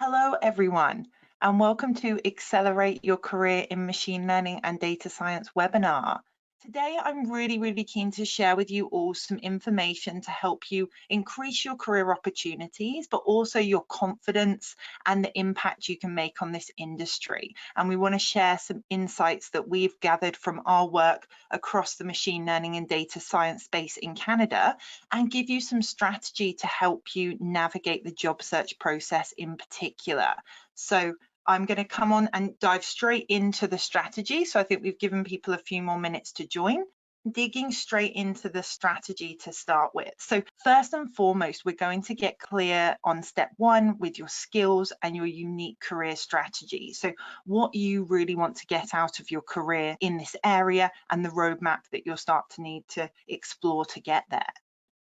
Hello, everyone, and welcome to Accelerate Your Career in Machine Learning and Data Science webinar. Today, I'm really keen to share with you all some information to help you increase your career opportunities, but also your confidence and the impact you can make on this industry. And we want to share some insights that we've gathered from our work across the machine learning and data science space in Canada, and give you some strategy to help you navigate the job search process in particular. So I'm going to come on and dive straight into the strategy. So I think we've given people a few more minutes to join. Digging straight into the strategy to start with. So first and foremost, we're going to get clear on step one with your skills and your unique career strategy. So what you really want to get out of your career in this area and the roadmap that you'll start to need to explore to get there.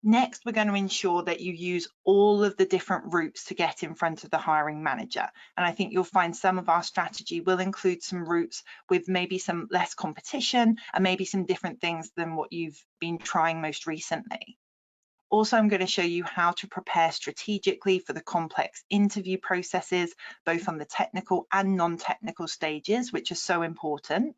Next, we're going to ensure that you use all of the different routes to get in front of the hiring manager. And I think you'll find some of our strategy will include some routes with maybe some less competition and maybe some different things than what you've been trying most recently. Also, I'm going to show you how to prepare strategically for the complex interview processes, both on the technical and non-technical stages, which are so important.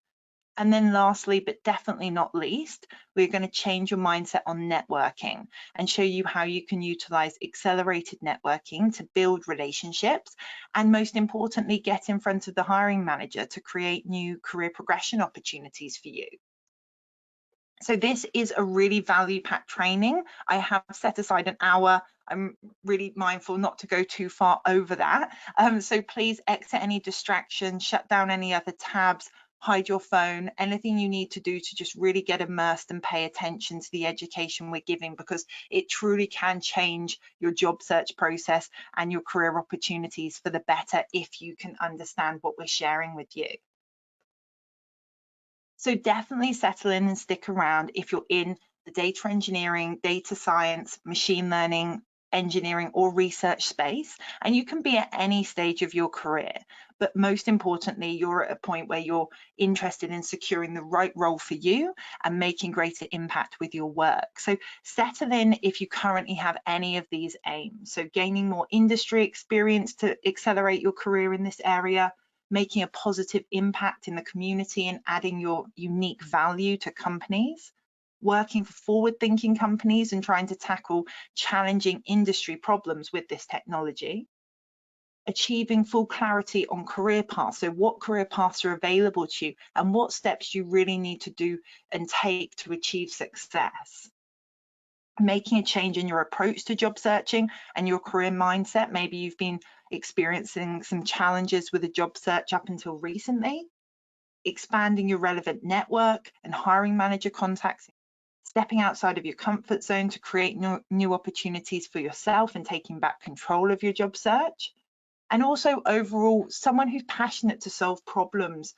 And then lastly, but definitely not least, we're going to change your mindset on networking and show you how you can utilize accelerated networking to build relationships and, most importantly, get in front of the hiring manager to create new career progression opportunities for you. So this is a really value-packed training. I have set aside an hour. I'm really mindful not to go too far over that. So please exit any distractions, shut down any other tabs, hide your phone, anything you need to do to just really get immersed and pay attention to the education we're giving, because it truly can change your job search process and your career opportunities for the better if you can understand what we're sharing with you. So definitely settle in and stick around if you're in the data engineering, data science, machine learning, engineering or research space, and you can be at any stage of your career. But most importantly, you're at a point where you're interested in securing the right role for you and making greater impact with your work. So settle in if you currently have any of these aims. So gaining more industry experience to accelerate your career in this area, making a positive impact in the community and adding your unique value to companies, working for forward-thinking companies and trying to tackle challenging industry problems with this technology, achieving full clarity on career paths, so what career paths are available to you and what steps you really need to do and take to achieve success. Making a change in your approach to job searching and your career mindset. Maybe you've been experiencing some challenges with a job search up until recently. Expanding your relevant network and hiring manager contacts. Stepping outside of your comfort zone to create new opportunities for yourself and taking back control of your job search. And also overall, someone who's passionate to solve problems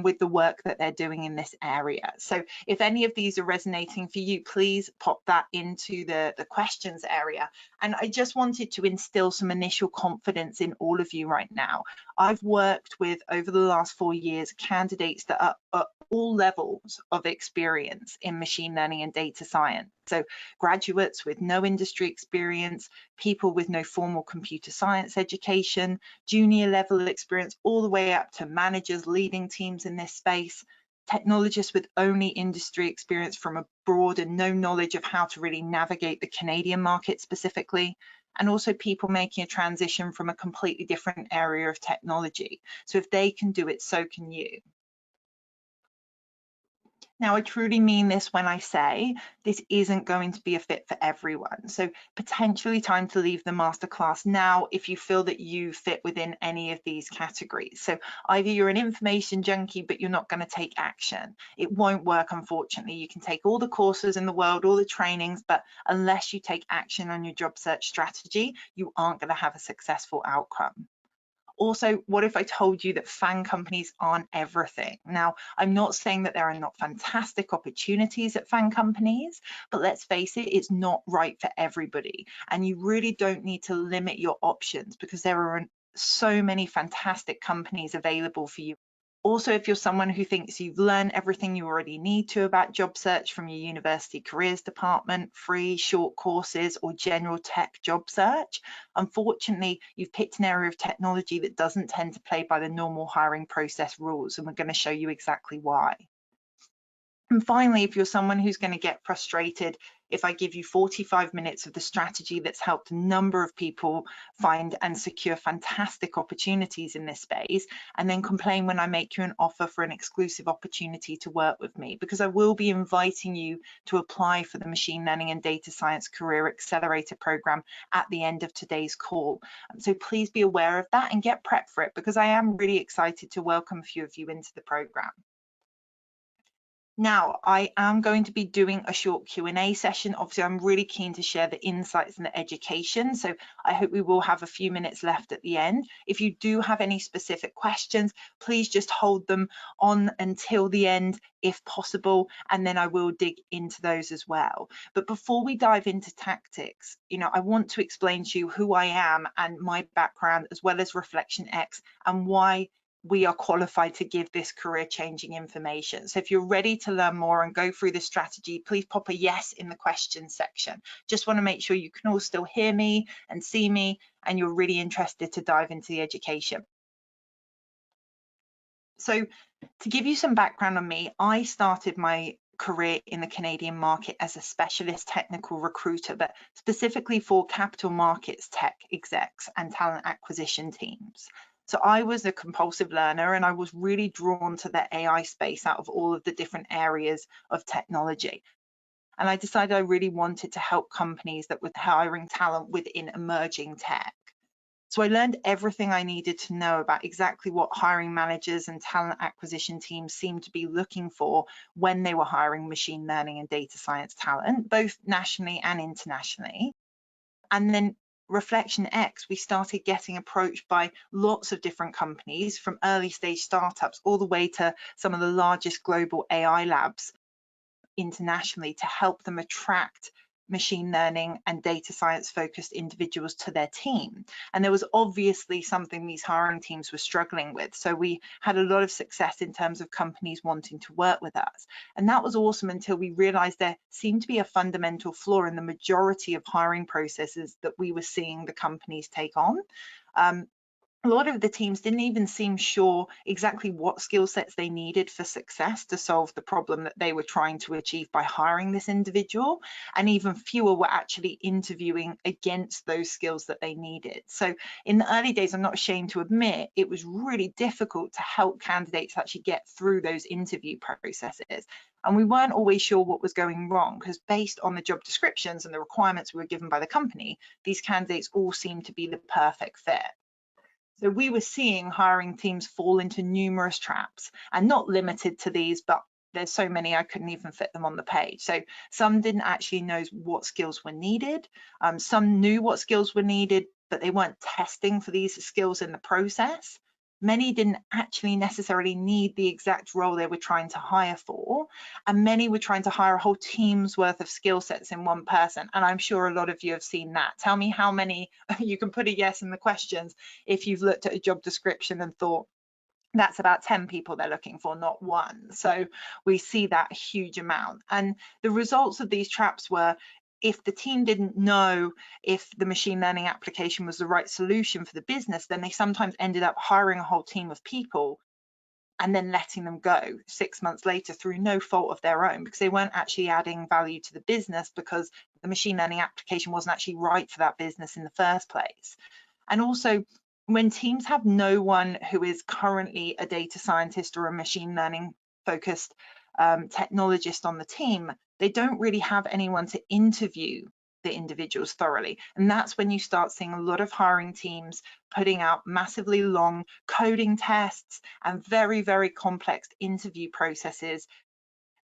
with the work that they're doing in this area. So if any of these are resonating for you, please pop that into the questions area. And I just wanted to instill some initial confidence in all of you right now. I've worked with, over the last 4 years, candidates that are at all levels of experience in machine learning and data science. So graduates with no industry experience, people with no formal computer science education, junior level experience, all the way up to managers leading teams in this space, technologists with only industry experience from abroad and no knowledge of how to really navigate the Canadian market specifically, and also people making a transition from a completely different area of technology. So if they can do it, so can you. Now, I truly mean this when I say this isn't going to be a fit for everyone. So potentially time to leave the masterclass now if you feel that you fit within any of these categories. So either you're an information junkie, but you're not going to take action. It won't work, unfortunately. You can take all the courses in the world, all the trainings, but unless you take action on your job search strategy, you aren't going to have a successful outcome. Also, what if I told you that FAANG companies aren't everything? Now, I'm not saying that there are not fantastic opportunities at FAANG companies, but let's face it, it's not right for everybody. And you really don't need to limit your options because there are so many fantastic companies available for you Also, if you're someone who thinks you've learned everything you already need to about job search from your university careers department, free short courses, or general tech job search, unfortunately, you've picked an area of technology that doesn't tend to play by the normal hiring process rules, and we're going to show you exactly why. And finally, if you're someone who's going to get frustrated if I give you 45 minutes of the strategy that's helped a number of people find and secure fantastic opportunities in this space, and then complain when I make you an offer for an exclusive opportunity to work with me, because I will be inviting you to apply for the Machine Learning and Data Science Career Accelerator program at the end of today's call. So please be aware of that and get prepped for it, because I am really excited to welcome a few of you into the program. Now, I am going to be doing a short Q&A session. Obviously, I'm really keen to share the insights and the education, so I hope we will have a few minutes left at the end. If you do have any specific questions, please just hold them on until the end if possible, and then I will dig into those as well. But before we dive into tactics, I want to explain to you who I am and my background, as well as Reflection X, and why we are qualified to give this career-changing information. So if you're ready to learn more and go through this strategy, please pop a yes in the questions section. Just want to make sure you can all still hear me and see me, and you're really interested to dive into the education. So to give you some background on me, I started my career in the Canadian market as a specialist technical recruiter, but specifically for capital markets tech execs and talent acquisition teams. So I was a compulsive learner, and I was really drawn to the AI space out of all of the different areas of technology. And I decided I really wanted to help companies that were hiring talent within emerging tech. So I learned everything I needed to know about exactly what hiring managers and talent acquisition teams seemed to be looking for when they were hiring machine learning and data science talent, both nationally and internationally. And then Reflection X, we started getting approached by lots of different companies, from early stage startups all the way to some of the largest global AI labs internationally, to help them attract machine learning and data science focused individuals to their team. And there was obviously something these hiring teams were struggling with. So we had a lot of success in terms of companies wanting to work with us. And that was awesome until we realized there seemed to be a fundamental flaw in the majority of hiring processes that we were seeing the companies take on. A lot of the teams didn't even seem sure exactly what skill sets they needed for success to solve the problem that they were trying to achieve by hiring this individual, and even fewer were actually interviewing against those skills that they needed. So in the early days, I'm not ashamed to admit, it was really difficult to help candidates actually get through those interview processes. And we weren't always sure what was going wrong, because based on the job descriptions and the requirements we were given by the company, these candidates all seemed to be the perfect fit. So we were seeing hiring teams fall into numerous traps, and not limited to these, but there's so many I couldn't even fit them on the page. So some didn't actually know what skills were needed. Some knew what skills were needed, but they weren't testing for these skills in the process. Many didn't actually necessarily need the exact role they were trying to hire for, and many were trying to hire a whole team's worth of skill sets in one person. And I'm sure a lot of you have seen that. Tell me how many, you can put a yes in the questions if you've looked at a job description and thought, that's about 10 people they're looking for, not one. So we see that huge amount. And the results of these traps were, if the team didn't know if the machine learning application was the right solution for the business, then they sometimes ended up hiring a whole team of people and then letting them go 6 months later through no fault of their own, because they weren't actually adding value to the business, because the machine learning application wasn't actually right for that business in the first place. And also, when teams have no one who is currently a data scientist or a machine learning focused technologist on the team, they don't really have anyone to interview the individuals thoroughly. And that's when you start seeing a lot of hiring teams putting out massively long coding tests and very, very complex interview processes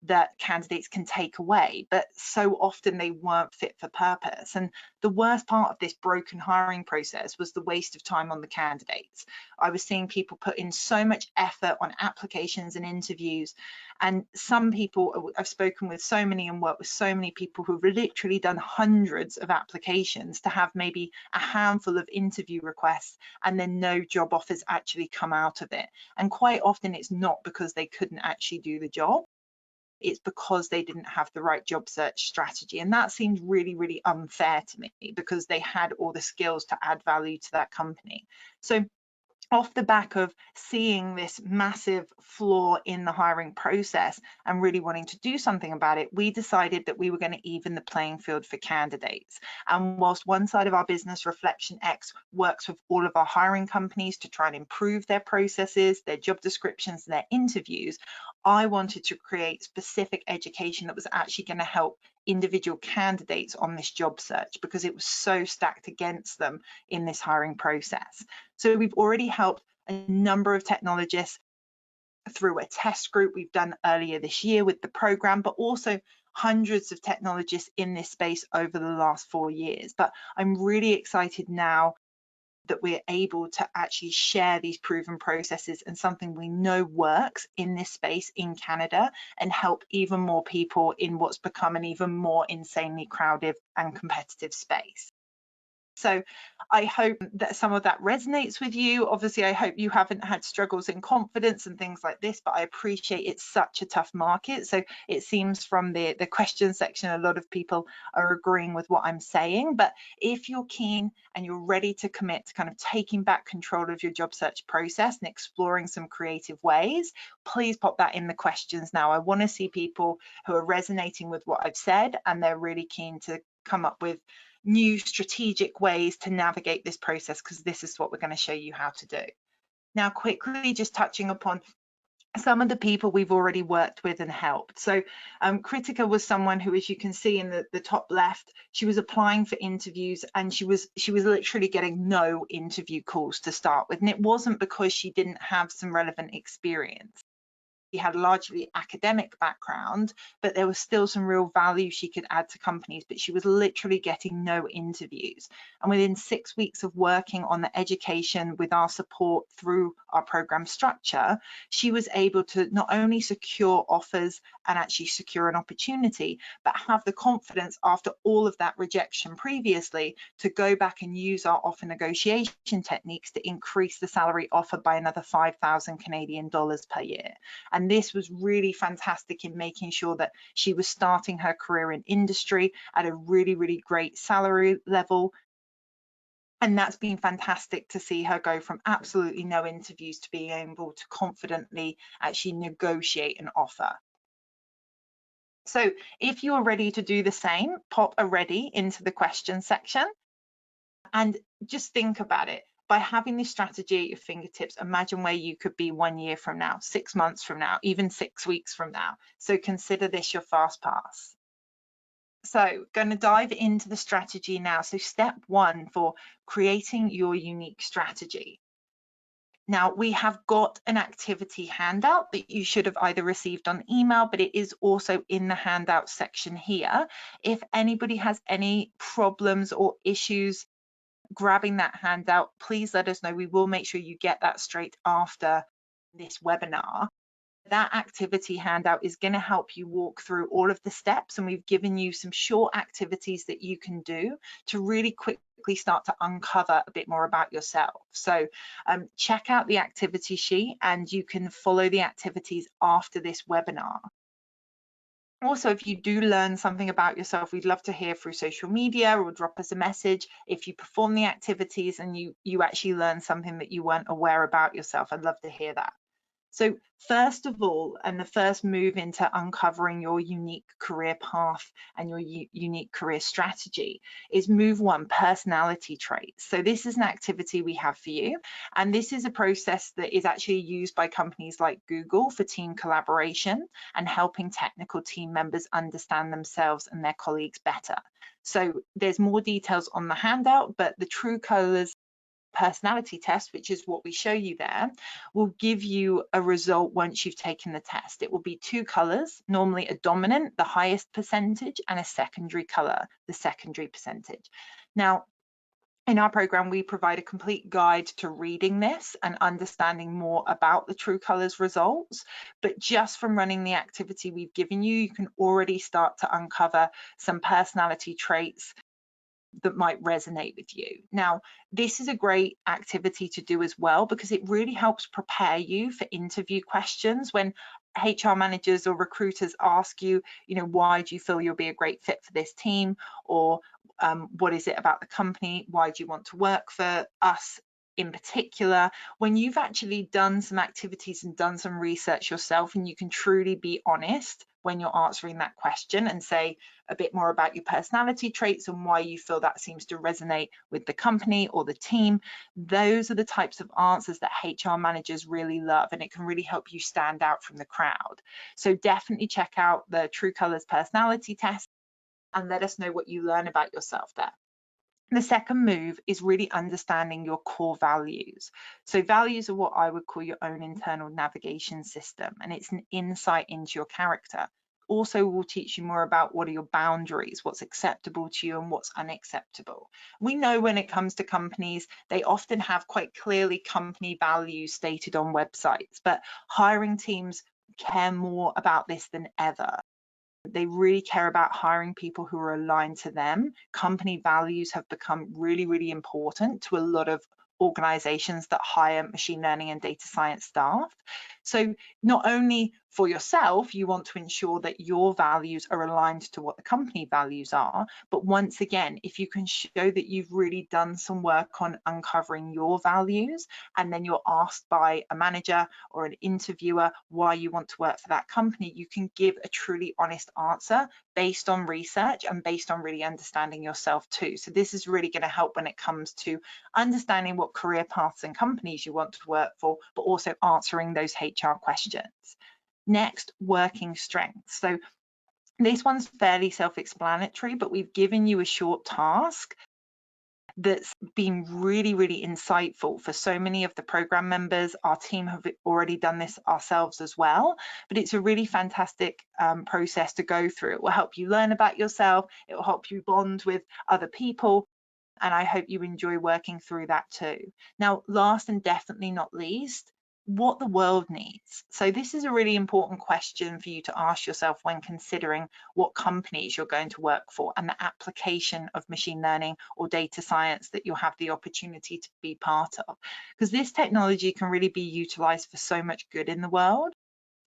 that candidates can take away, but so often they weren't fit for purpose. And the worst part of this broken hiring process was the waste of time on the candidates. I was seeing people put in so much effort on applications and interviews, and some people, I've spoken with so many and worked with so many people who've literally done hundreds of applications to have maybe a handful of interview requests and then no job offers actually come out of it. And quite often it's not because they couldn't actually do the job. It's because they didn't have the right job search strategy. And that seemed really, really unfair to me because they had all the skills to add value to that company. So off the back of seeing this massive flaw in the hiring process and really wanting to do something about it, we decided that we were going to even the playing field for candidates. And whilst one side of our business, Reflection X, works with all of our hiring companies to try and improve their processes, their job descriptions, and their interviews, I wanted to create specific education that was actually going to help individual candidates on this job search because it was so stacked against them in this hiring process. So we've already helped a number of technologists through a test group we've done earlier this year with the program, but also hundreds of technologists in this space over the last 4 years. But I'm really excited now that we're able to actually share these proven processes and something we know works in this space in Canada and help even more people in what's become an even more insanely crowded and competitive space. So I hope that some of that resonates with you. Obviously, I hope you haven't had struggles in confidence and things like this, but I appreciate it's such a tough market. So it seems from the question section, a lot of people are agreeing with what I'm saying. But if you're keen and you're ready to commit to kind of taking back control of your job search process and exploring some creative ways, please pop that in the questions now. I want to see people who are resonating with what I've said and they're really keen to come up with new strategic ways to navigate this process, because this is what we're going to show you how to do. Now, quickly, just touching upon some of the people we've already worked with and helped. So Kritika was someone who, as you can see in the top left, she was applying for interviews and she was literally getting no interview calls to start with. And it wasn't because she didn't have some relevant experience. She had a largely academic background, but there was still some real value she could add to companies, but she was literally getting no interviews. And within 6 weeks of working on the education with our support through our program structure, she was able to not only secure offers and actually secure an opportunity, but have the confidence after all of that rejection previously to go back and use our offer negotiation techniques to increase the salary offer by another 5,000 Canadian dollars per year. And this was really fantastic in making sure that she was starting her career in industry at a really, really great salary level. And that's been fantastic to see her go from absolutely no interviews to being able to confidently actually negotiate an offer. So if you're ready to do the same, pop a ready into the question section and just think about it. By having this strategy at your fingertips, imagine where you could be 1 year from now, 6 months from now, even 6 weeks from now. So consider this your fast pass. So going to dive into the strategy now. So step 1 for creating your unique strategy. Now we have got an activity handout that you should have either received on email, but it is also in the handout section here. If anybody has any problems or issues grabbing that handout, please let us know. We will make sure you get that straight after this webinar. That activity handout is going to help you walk through all of the steps, and we've given you some short activities that you can do to really quickly start to uncover a bit more about yourself. So check out the activity sheet and you can follow the activities after this webinar. Also, if you do learn something about yourself, we'd love to hear through social media or drop us a message. If you perform the activities and you actually learn something that you weren't aware about yourself, I'd love to hear that. So first of all, and the first move into uncovering your unique career path and your unique career strategy is move 1, personality traits. So this is an activity we have for you. And this is a process that is actually used by companies like Google for team collaboration and helping technical team members understand themselves and their colleagues better. So there's more details on the handout, but the true colors personality test, which is what we show you there, will give you a result once you've taken the test. It will be 2 colors, normally a dominant, the highest percentage, and a secondary color, the secondary percentage. Now, in our program, we provide a complete guide to reading this and understanding more about the True Colours results. But just from running the activity we've given you, you can already start to uncover some personality traits that might resonate with you. Now, this is a great activity to do as well because it really helps prepare you for interview questions when HR managers or recruiters ask you, why do you feel you'll be a great fit for this team? Or what is it about the company? Why do you want to work for us in particular? When you've actually done some activities and done some research yourself, and you can truly be honest when you're answering that question and say a bit more about your personality traits and why you feel that seems to resonate with the company or the team, those are the types of answers that HR managers really love, and it can really help you stand out from the crowd. So definitely check out the True Colours personality test and let us know what you learn about yourself there. The second move is really understanding your core values. So values are what I would call your own internal navigation system, and it's an insight into your character. Also will teach you more about what are your boundaries, what's acceptable to you and what's unacceptable. We know when it comes to companies, they often have quite clearly company values stated on websites, but hiring teams care more about this than ever. They really care about hiring people who are aligned to them. Company values have become really, really important to a lot of organizations that hire machine learning and data science staff. So not only for yourself, you want to ensure that your values are aligned to what the company values are, but once again, if you can show that you've really done some work on uncovering your values, and then you're asked by a manager or an interviewer why you want to work for that company, you can give a truly honest answer based on research and based on really understanding yourself too. So this is really going to help when it comes to understanding what career paths and companies you want to work for, but also answering those HR questions. Next, working strengths. So this one's fairly self-explanatory, but we've given you a short task that's been really, really insightful for so many of the program members. Our team have already done this ourselves as well, but it's a really fantastic process to go through. It will help you learn about yourself, it will help you bond with other people, and I hope you enjoy working through that too. Now, last and definitely not least, what the world needs. So this is a really important question for you to ask yourself when considering what companies you're going to work for and the application of machine learning or data science that you'll have the opportunity to be part of, because this technology can really be utilized for so much good in the world.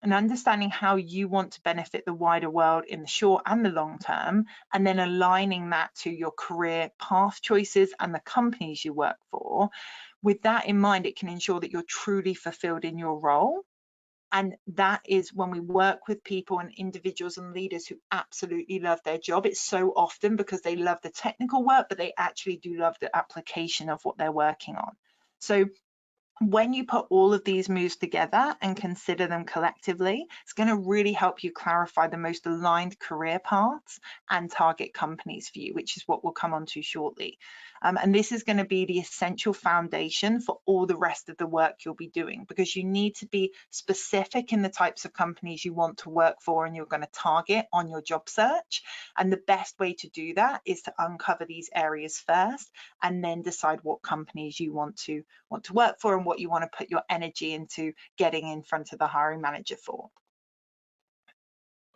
And understanding how you want to benefit the wider world in the short and the long term, and then aligning that to your career path choices and the companies you work for. With that in mind, it can ensure that you're truly fulfilled in your role. And that is when we work with people and individuals and leaders who absolutely love their job. It's so often because they love the technical work, but they actually do love the application of what they're working on. So when you put all of these moves together and consider them collectively, it's going to really help you clarify the most aligned career paths and target companies for you, which is what we'll come on to shortly. And this is going to be the essential foundation for all the rest of the work you'll be doing, because you need to be specific in the types of companies you want to work for and you're going to target on your job search. And the best way to do that is to uncover these areas first and then decide what companies you want to work for and what you want to put your energy into getting in front of the hiring manager for.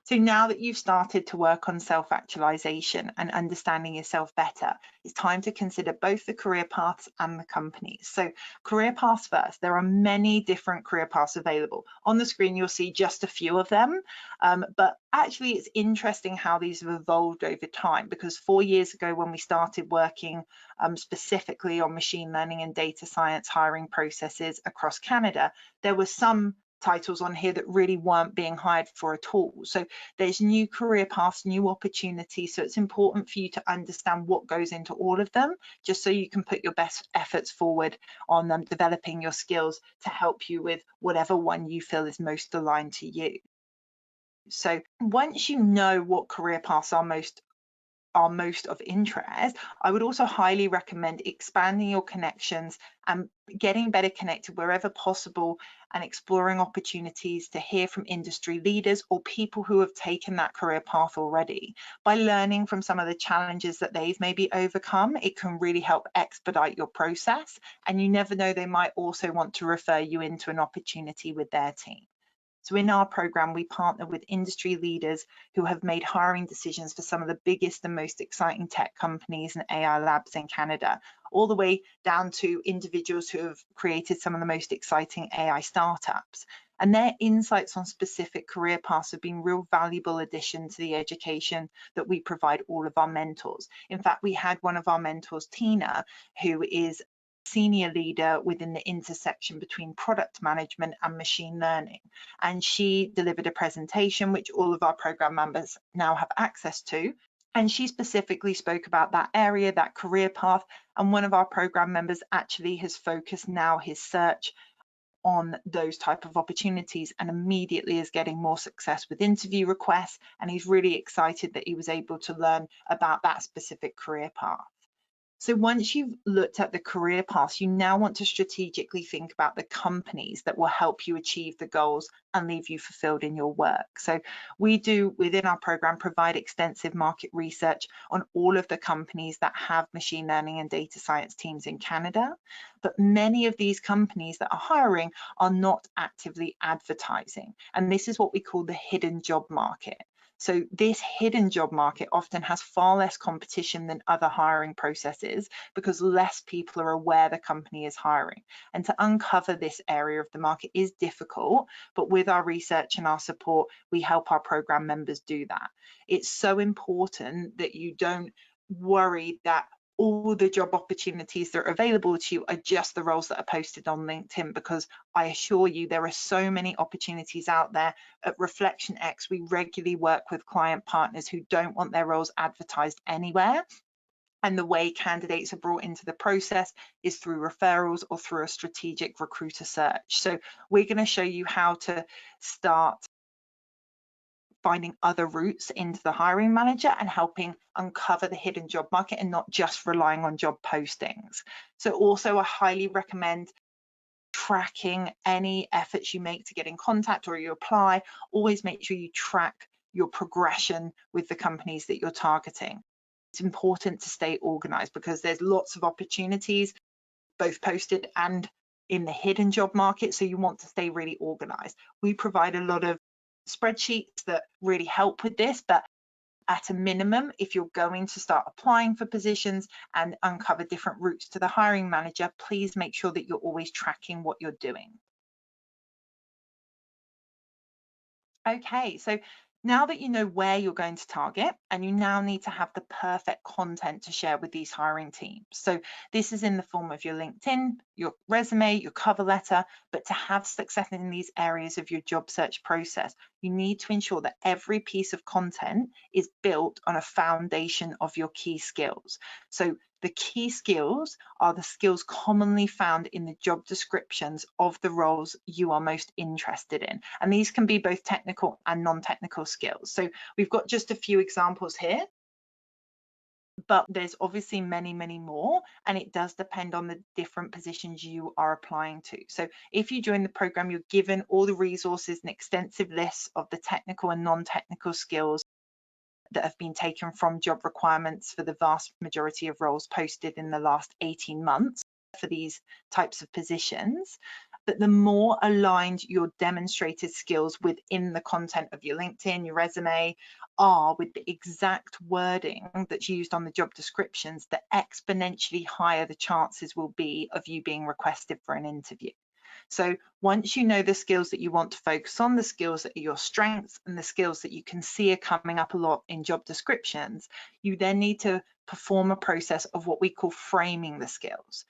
So now that you've started to work on self-actualization and understanding yourself better, it's time to consider both the career paths and the companies. So career paths first. There are many different career paths available. On the screen, you'll see just a few of them, but actually it's interesting how these have evolved over time, because 4 years ago when we started working specifically on machine learning and data science hiring processes across Canada, there were some titles on here that really weren't being hired for at all. So there's new career paths, new opportunities. So it's important for you to understand what goes into all of them, just so you can put your best efforts forward on them, developing your skills to help you with whatever one you feel is most aligned to you. So once you know what career paths are most are most of interest, I would also highly recommend expanding your connections and getting better connected wherever possible and exploring opportunities to hear from industry leaders or people who have taken that career path already. By learning from some of the challenges that they've maybe overcome, it can really help expedite your process. And you never know, they might also want to refer you into an opportunity with their team. So in our program, we partner with industry leaders who have made hiring decisions for some of the biggest and most exciting tech companies and AI labs in Canada, all the way down to individuals who have created some of the most exciting AI startups. And their insights on specific career paths have been real valuable addition to the education that we provide all of our mentors. In fact, we had one of our mentors, Tina, who is senior leader within the intersection between product management and machine learning. And she delivered a presentation which all of our program members now have access to. And she specifically spoke about that area, that career path. And one of our program members actually has focused now his search on those type of opportunities and immediately is getting more success with interview requests. And he's really excited that he was able to learn about that specific career path. So once you've looked at the career paths, you now want to strategically think about the companies that will help you achieve the goals and leave you fulfilled in your work. So we do, within our program, provide extensive market research on all of the companies that have machine learning and data science teams in Canada. But many of these companies that are hiring are not actively advertising. And this is what we call the hidden job market. So this hidden job market often has far less competition than other hiring processes because less people are aware the company is hiring. And to uncover this area of the market is difficult, but with our research and our support, we help our program members do that. It's so important that you don't worry that all the job opportunities that are available to you are just the roles that are posted on LinkedIn, because I assure you there are so many opportunities out there. At Reflection X, we regularly work with client partners who don't want their roles advertised anywhere. And the way candidates are brought into the process is through referrals or through a strategic recruiter search. So we're going to show you how to start finding other routes into the hiring manager and helping uncover the hidden job market and not just relying on job postings. So also I highly recommend tracking any efforts you make to get in contact or you apply. Always make sure you track your progression with the companies that you're targeting. It's important to stay organized because there's lots of opportunities, both posted and in the hidden job market. So you want to stay really organized. We provide a lot of spreadsheets that really help with this, but at a minimum, if you're going to start applying for positions and uncover different routes to the hiring manager, please make sure that you're always tracking what you're doing. Okay, so now that you know where you're going to target, and you now need to have the perfect content to share with these hiring teams. So this is in the form of your LinkedIn, your resume, your cover letter, but to have success in these areas of your job search process, you need to ensure that every piece of content is built on a foundation of your key skills. So the key skills are the skills commonly found in the job descriptions of the roles you are most interested in. And these can be both technical and non-technical skills. So we've got just a few examples here, but there's obviously many, many more, and it does depend on the different positions you are applying to. So if you join the program, you're given all the resources and extensive lists of the technical and non-technical skills that have been taken from job requirements for the vast majority of roles posted in the last 18 months for these types of positions. But the more aligned your demonstrated skills within the content of your LinkedIn, your resume are with the exact wording that's used on the job descriptions, the exponentially higher the chances will be of you being requested for an interview. So once you know the skills that you want to focus on, the skills that are your strengths and the skills that you can see are coming up a lot in job descriptions, you then need to perform a process of what we call framing the skills.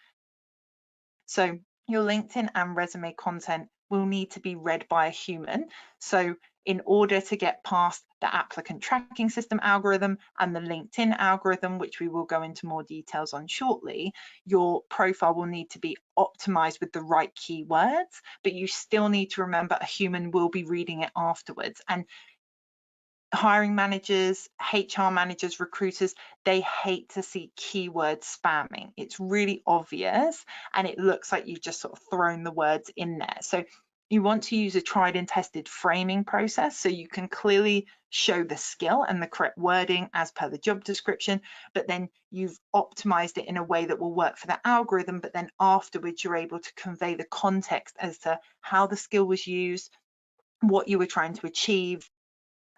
So your LinkedIn and resume content will need to be read by a human. So in order to get past the applicant tracking system algorithm and the LinkedIn algorithm, which we will go into more details on shortly, your profile will need to be optimized with the right keywords, but you still need to remember a human will be reading it afterwards. And hiring managers, HR managers, recruiters, they hate to see keyword spamming. It's really obvious and it looks like you've just sort of thrown the words in there. So you want to use a tried and tested framing process so you can clearly show the skill and the correct wording as per the job description, but then you've optimized it in a way that will work for the algorithm, but then afterwards you're able to convey the context as to how the skill was used, what you were trying to achieve,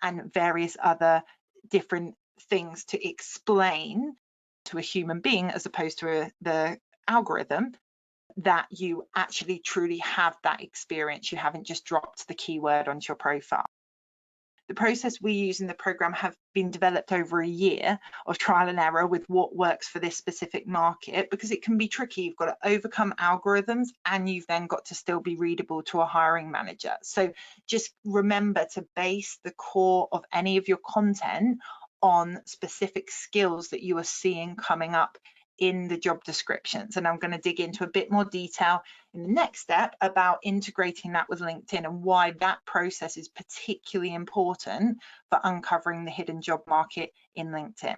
and various other different things to explain to a human being as opposed to the algorithm that you actually truly have that experience. You haven't just dropped the keyword onto your profile. The process we use in the program have been developed over a year of trial and error with what works for this specific market, because it can be tricky. You've got to overcome algorithms and you've then got to still be readable to a hiring manager. So just remember to base the core of any of your content on specific skills that you are seeing coming up in the job descriptions. And I'm going to dig into a bit more detail in the next step about integrating that with LinkedIn and why that process is particularly important for uncovering the hidden job market in LinkedIn.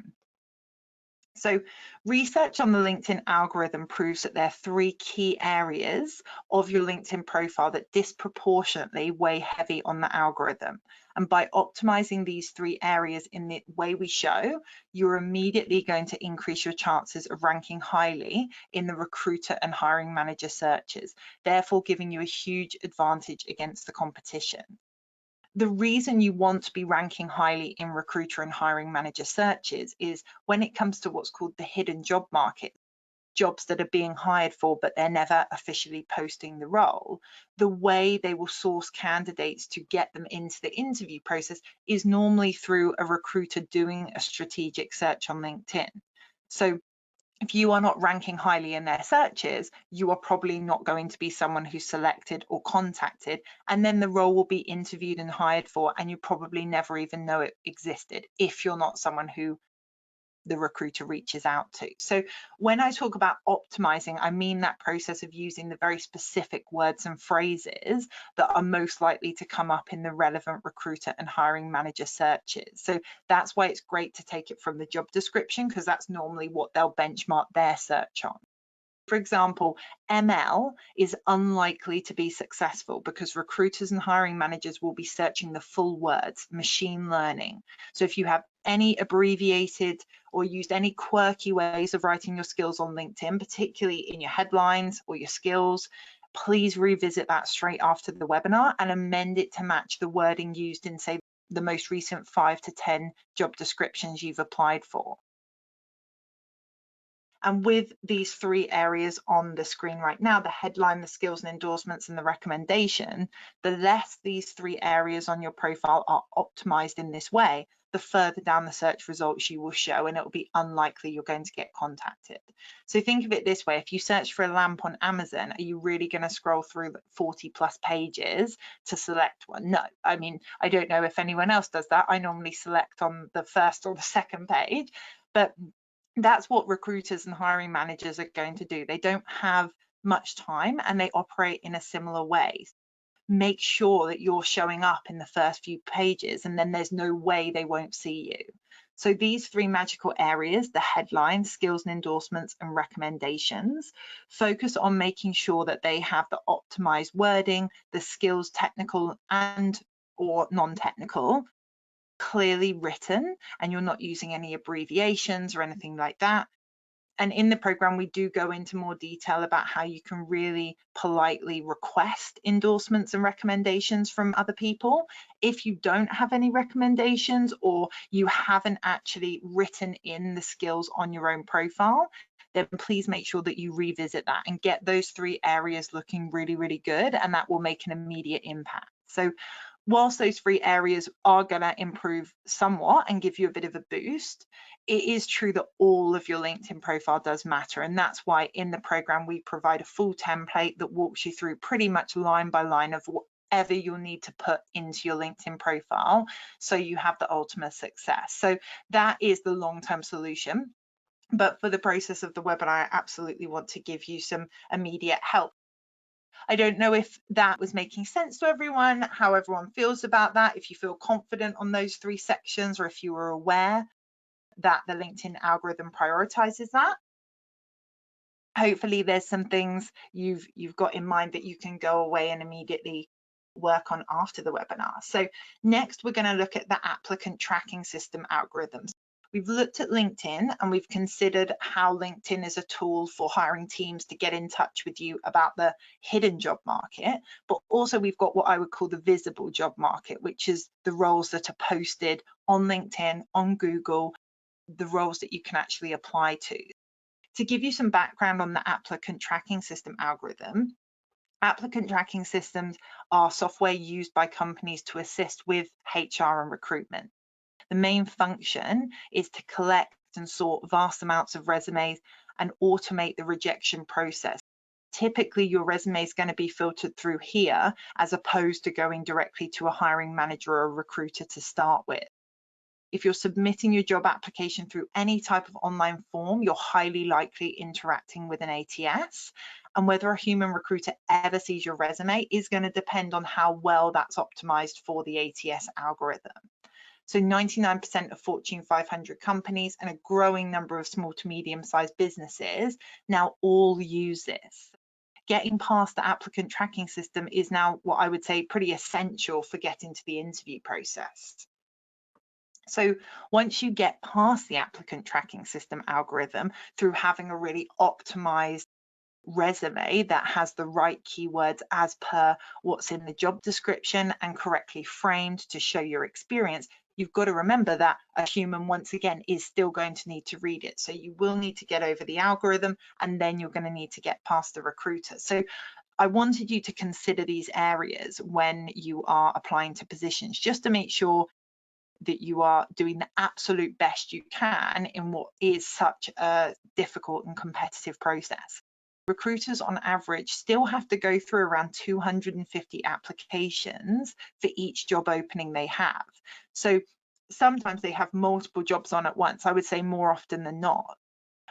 So research on the LinkedIn algorithm proves that there are 3 key areas of your LinkedIn profile that disproportionately weigh heavy on the algorithm. And by optimizing these 3 areas in the way we show, you're immediately going to increase your chances of ranking highly in the recruiter and hiring manager searches, therefore giving you a huge advantage against the competition. The reason you want to be ranking highly in recruiter and hiring manager searches is when it comes to what's called the hidden job market, jobs that are being hired for, but they're never officially posting the role, the way they will source candidates to get them into the interview process is normally through a recruiter doing a strategic search on LinkedIn. So if you are not ranking highly in their searches, you are probably not going to be someone who's selected or contacted, and then the role will be interviewed and hired for, and you probably never even know it existed if you're not someone who the recruiter reaches out to. So when I talk about optimizing, I mean that process of using the very specific words and phrases that are most likely to come up in the relevant recruiter and hiring manager searches. So that's why it's great to take it from the job description, because that's normally what they'll benchmark their search on. For example, ML is unlikely to be successful because recruiters and hiring managers will be searching the full words, machine learning. So if you have any abbreviated or used any quirky ways of writing your skills on LinkedIn, particularly in your headlines or your skills, please revisit that straight after the webinar and amend it to match the wording used in, say, the most recent 5 to 10 job descriptions you've applied for. And with these 3 areas on the screen right now, the headline, the skills and endorsements, and the recommendation, the less these 3 areas on your profile are optimized in this way, the further down the search results you will show, and it will be unlikely you're going to get contacted. So think of it this way: if you search for a lamp on Amazon, are you really going to scroll through 40 plus pages to select one? No. I mean, I don't know if anyone else does that. I normally select on the first or the second page, but that's what recruiters and hiring managers are going to do. They don't have much time and they operate in a similar way. Make sure that you're showing up in the first few pages, and then there's no way they won't see you. So these 3 magical areas, the headline, skills and endorsements, and recommendations, focus on making sure that they have the optimized wording, the skills, technical and or non-technical, clearly written, and you're not using any abbreviations or anything like that. And in the program, we do go into more detail about how you can really politely request endorsements and recommendations from other people. If you don't have any recommendations or you haven't actually written in the skills on your own profile, then please make sure that you revisit that and get those 3 areas looking really, really good, and that will make an immediate impact. So whilst those 3 areas are going to improve somewhat and give you a bit of a boost, it is true that all of your LinkedIn profile does matter. And that's why in the program, we provide a full template that walks you through pretty much line by line of whatever you'll need to put into your LinkedIn profile so you have the ultimate success. So that is the long-term solution. But for the process of the webinar, I absolutely want to give you some immediate help. I don't know if that was making sense to everyone, how everyone feels about that, if you feel confident on those 3 sections, or if you were aware that the LinkedIn algorithm prioritizes that. Hopefully there's some things you've got in mind that you can go away and immediately work on after the webinar. So next we're going to look at the applicant tracking system algorithms. We've looked at LinkedIn and we've considered how LinkedIn is a tool for hiring teams to get in touch with you about the hidden job market, but also we've got what I would call the visible job market, which is the roles that are posted on LinkedIn, on Google, the roles that you can actually apply to. To give you some background on the applicant tracking system algorithm, applicant tracking systems are software used by companies to assist with HR and recruitment. The main function is to collect and sort vast amounts of resumes and automate the rejection process. Typically, your resume is going to be filtered through here as opposed to going directly to a hiring manager or a recruiter to start with. If you're submitting your job application through any type of online form, you're highly likely interacting with an ATS. And whether a human recruiter ever sees your resume is going to depend on how well that's optimized for the ATS algorithm. So 99% of Fortune 500 companies and a growing number of small to medium-sized businesses now all use this. Getting past the applicant tracking system is now what I would say pretty essential for getting to the interview process. So once you get past the applicant tracking system algorithm through having a really optimized resume that has the right keywords as per what's in the job description and correctly framed to show your experience, you've got to remember that a human, once again, is still going to need to read it. So you will need to get over the algorithm, and then you're going to need to get past the recruiter. So I wanted you to consider these areas when you are applying to positions, just to make sure that you are doing the absolute best you can in what is such a difficult and competitive process. Recruiters on average still have to go through around 250 applications for each job opening they have. So sometimes they have multiple jobs on at once. I would say more often than not.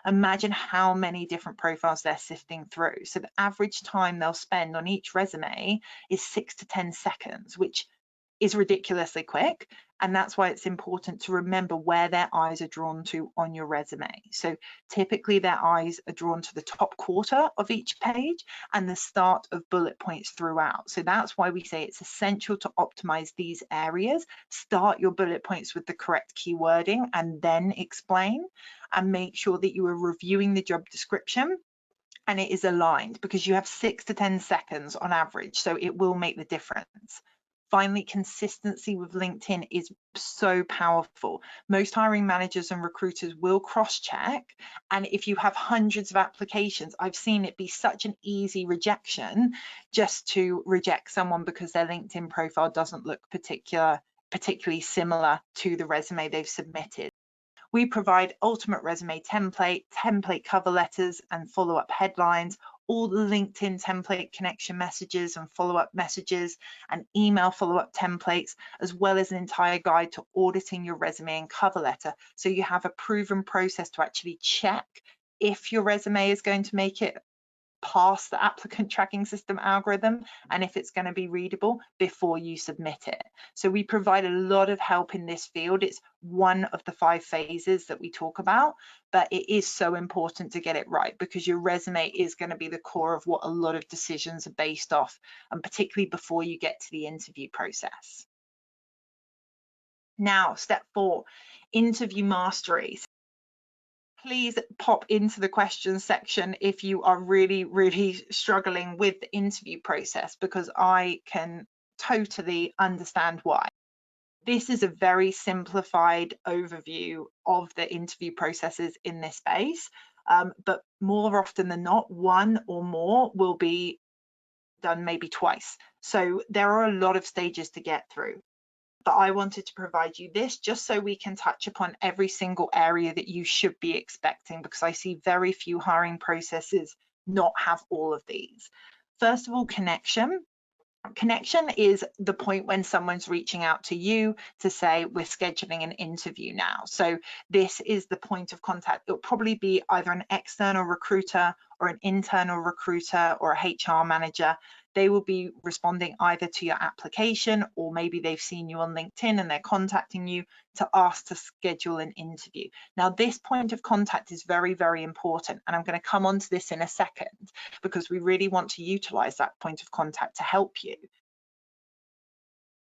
Imagine how many different profiles they're sifting through. So the average time they'll spend on each resume is 6 to 10 seconds, which is ridiculously quick. And that's why it's important to remember where their eyes are drawn to on your resume. So typically their eyes are drawn to the top quarter of each page and the start of bullet points throughout. So that's why we say it's essential to optimize these areas. Start your bullet points with the correct keywording and then explain, and make sure that you are reviewing the job description and it is aligned, because you have 6 to 10 seconds on average, so it will make the difference. Finally, consistency with LinkedIn is so powerful. Most hiring managers and recruiters will cross-check, and if you have hundreds of applications, I've seen it be such an easy rejection just to reject someone because their LinkedIn profile doesn't look particularly similar to the resume they've submitted. We provide ultimate resume template cover letters and follow-up headlines, all the LinkedIn template connection messages and follow-up messages, and email follow-up templates, as well as an entire guide to auditing your resume and cover letter. So you have a proven process to actually check if your resume is going to make it past the applicant tracking system algorithm and if it's going to be readable before you submit it. So we provide a lot of help in this field. It's one of the 5 phases that we talk about, but it is so important to get it right, because your resume is going to be the core of what a lot of decisions are based off, and particularly before you get to the interview process. Now, step 4, interview masteries. Please pop into the questions section if you are really struggling with the interview process, because I can totally understand why. This is a very simplified overview of the interview processes in this space, but more often than not, one or more will be done maybe twice. So there are a lot of stages to get through. But I wanted to provide you this just so we can touch upon every single area that you should be expecting, because I see very few hiring processes not have all of these. First of all, connection. Connection is the point when someone's reaching out to you to say, we're scheduling an interview now. So this is the point of contact. It'll probably be either an external recruiter or an internal recruiter or a HR manager. they will be responding either to your application, or maybe they've seen you on LinkedIn and they're contacting you to ask to schedule an interview. Now, this point of contact is very, very important, and I'm going to come on to this in a second, because we really want to utilize that point of contact to help you.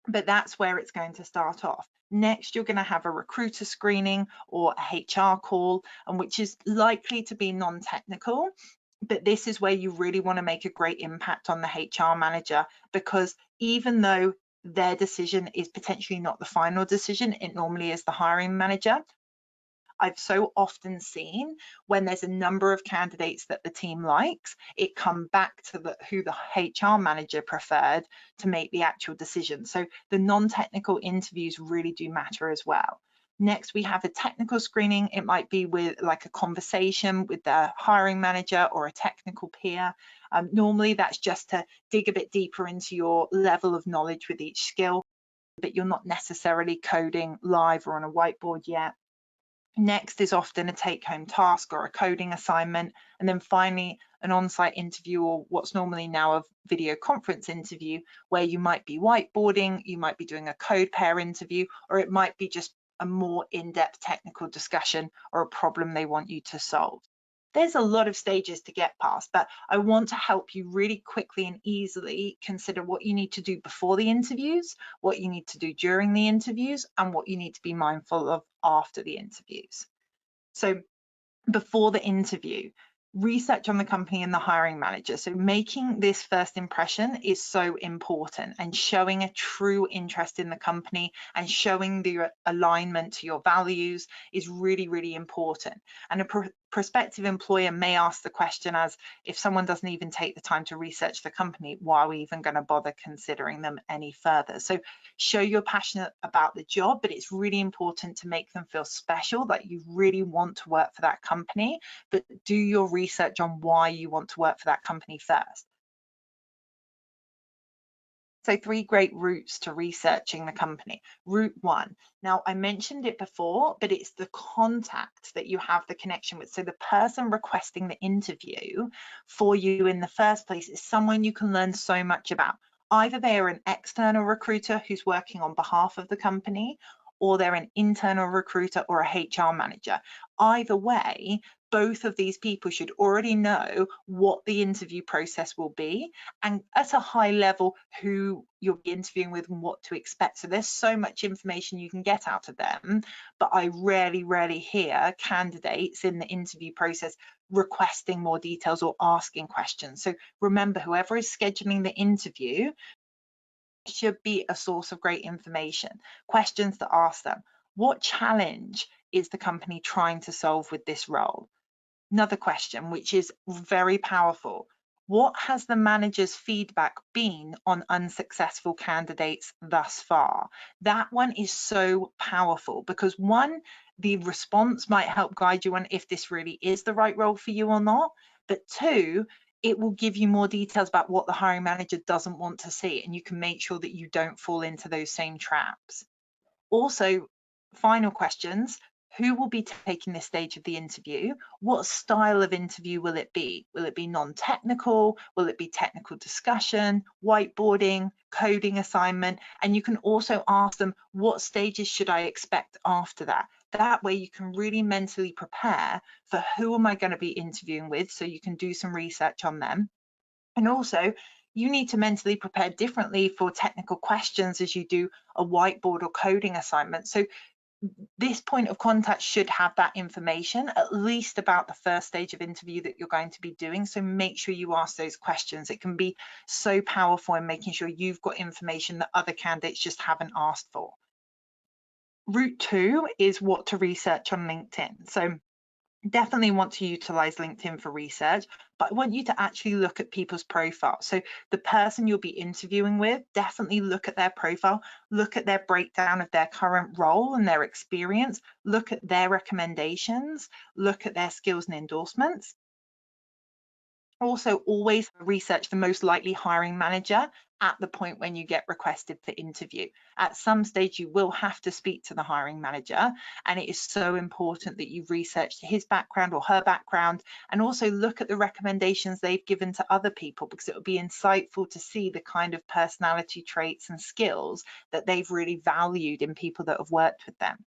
But that's where it's going to start off. Next, you're going to have a recruiter screening or a HR call, and which is likely to be non-technical. But this is where you really want to make a great impact on the HR manager, because even though their decision is potentially not the final decision, it normally is the hiring manager. I've so often seen when there's a number of candidates that the team likes, it come back to who the HR manager preferred to make the actual decision. So the non-technical interviews really do matter as well. Next, we have a technical screening. It might be with like a conversation with the hiring manager or a technical peer. Normally that's just to dig a bit deeper into your level of knowledge with each skill, but you're not necessarily coding live or on a whiteboard yet. Next is often a take-home task or a coding assignment. And then finally, an on-site interview, or what's normally now a video conference interview, where you might be whiteboarding, you might be doing a code pair interview, or it might be just a more in-depth technical discussion or a problem they want you to solve. There's a lot of stages to get past, but I want to help you really quickly and easily consider what you need to do before the interviews, what you need to do during the interviews, and what you need to be mindful of after the interviews. So before the interview, research on the company and the hiring manager. So making this first impression is so important, and showing a true interest in the company and showing the alignment to your values is really, really important. And a prospective employer may ask the question as, if someone doesn't even take the time to research the company, why are we even going to bother considering them any further? So show you're passionate about the job, but it's really important to make them feel special, that you really want to work for that company, but do your research on why you want to work for that company first. So 3 great routes to researching the company. Route 1. Now, I mentioned it before, but it's the contact that you have the connection with. So the person requesting the interview for you in the first place is someone you can learn so much about. Either they are an external recruiter who's working on behalf of the company, or they're an internal recruiter or a HR manager. Either way, both of these people should already know what the interview process will be, and at a high level who you'll be interviewing with and what to expect. So there's so much information you can get out of them, but I rarely hear candidates in the interview process requesting more details or asking questions. So remember, whoever is scheduling the interview should be a source of great information. Questions to ask them: what challenge is the company trying to solve with this role? Another question, which is very powerful: what has the manager's feedback been on unsuccessful candidates thus far? That one is so powerful, because one, the response might help guide you on if this really is the right role for you or not, but two, it will give you more details about what the hiring manager doesn't want to see, and you can make sure that you don't fall into those same traps. Also, final questions: who will be taking this stage of the interview? What style of interview will it be? Will it be non-technical? Will it be technical discussion, whiteboarding, coding assignment? And you can also ask them, what stages should I expect after that? That way you can really mentally prepare for who am I going to be interviewing with, so you can do some research on them. And also, you need to mentally prepare differently for technical questions as you do a whiteboard or coding assignment. So this point of contact should have that information, at least about the first stage of interview that you're going to be doing. So make sure you ask those questions. It can be so powerful in making sure you've got information that other candidates just haven't asked for. Route 2 is what to research on LinkedIn. So definitely want to utilize LinkedIn for research, but I want you to actually look at people's profiles. So the person you'll be interviewing with, definitely look at their profile, look at their breakdown of their current role and their experience, look at their recommendations, look at their skills and endorsements. Also, always research the most likely hiring manager at the point when you get requested for interview. At some stage, you will have to speak to the hiring manager, and it is so important that you've researched his background or her background, and also look at the recommendations they've given to other people, because it will be insightful to see the kind of personality traits and skills that they've really valued in people that have worked with them.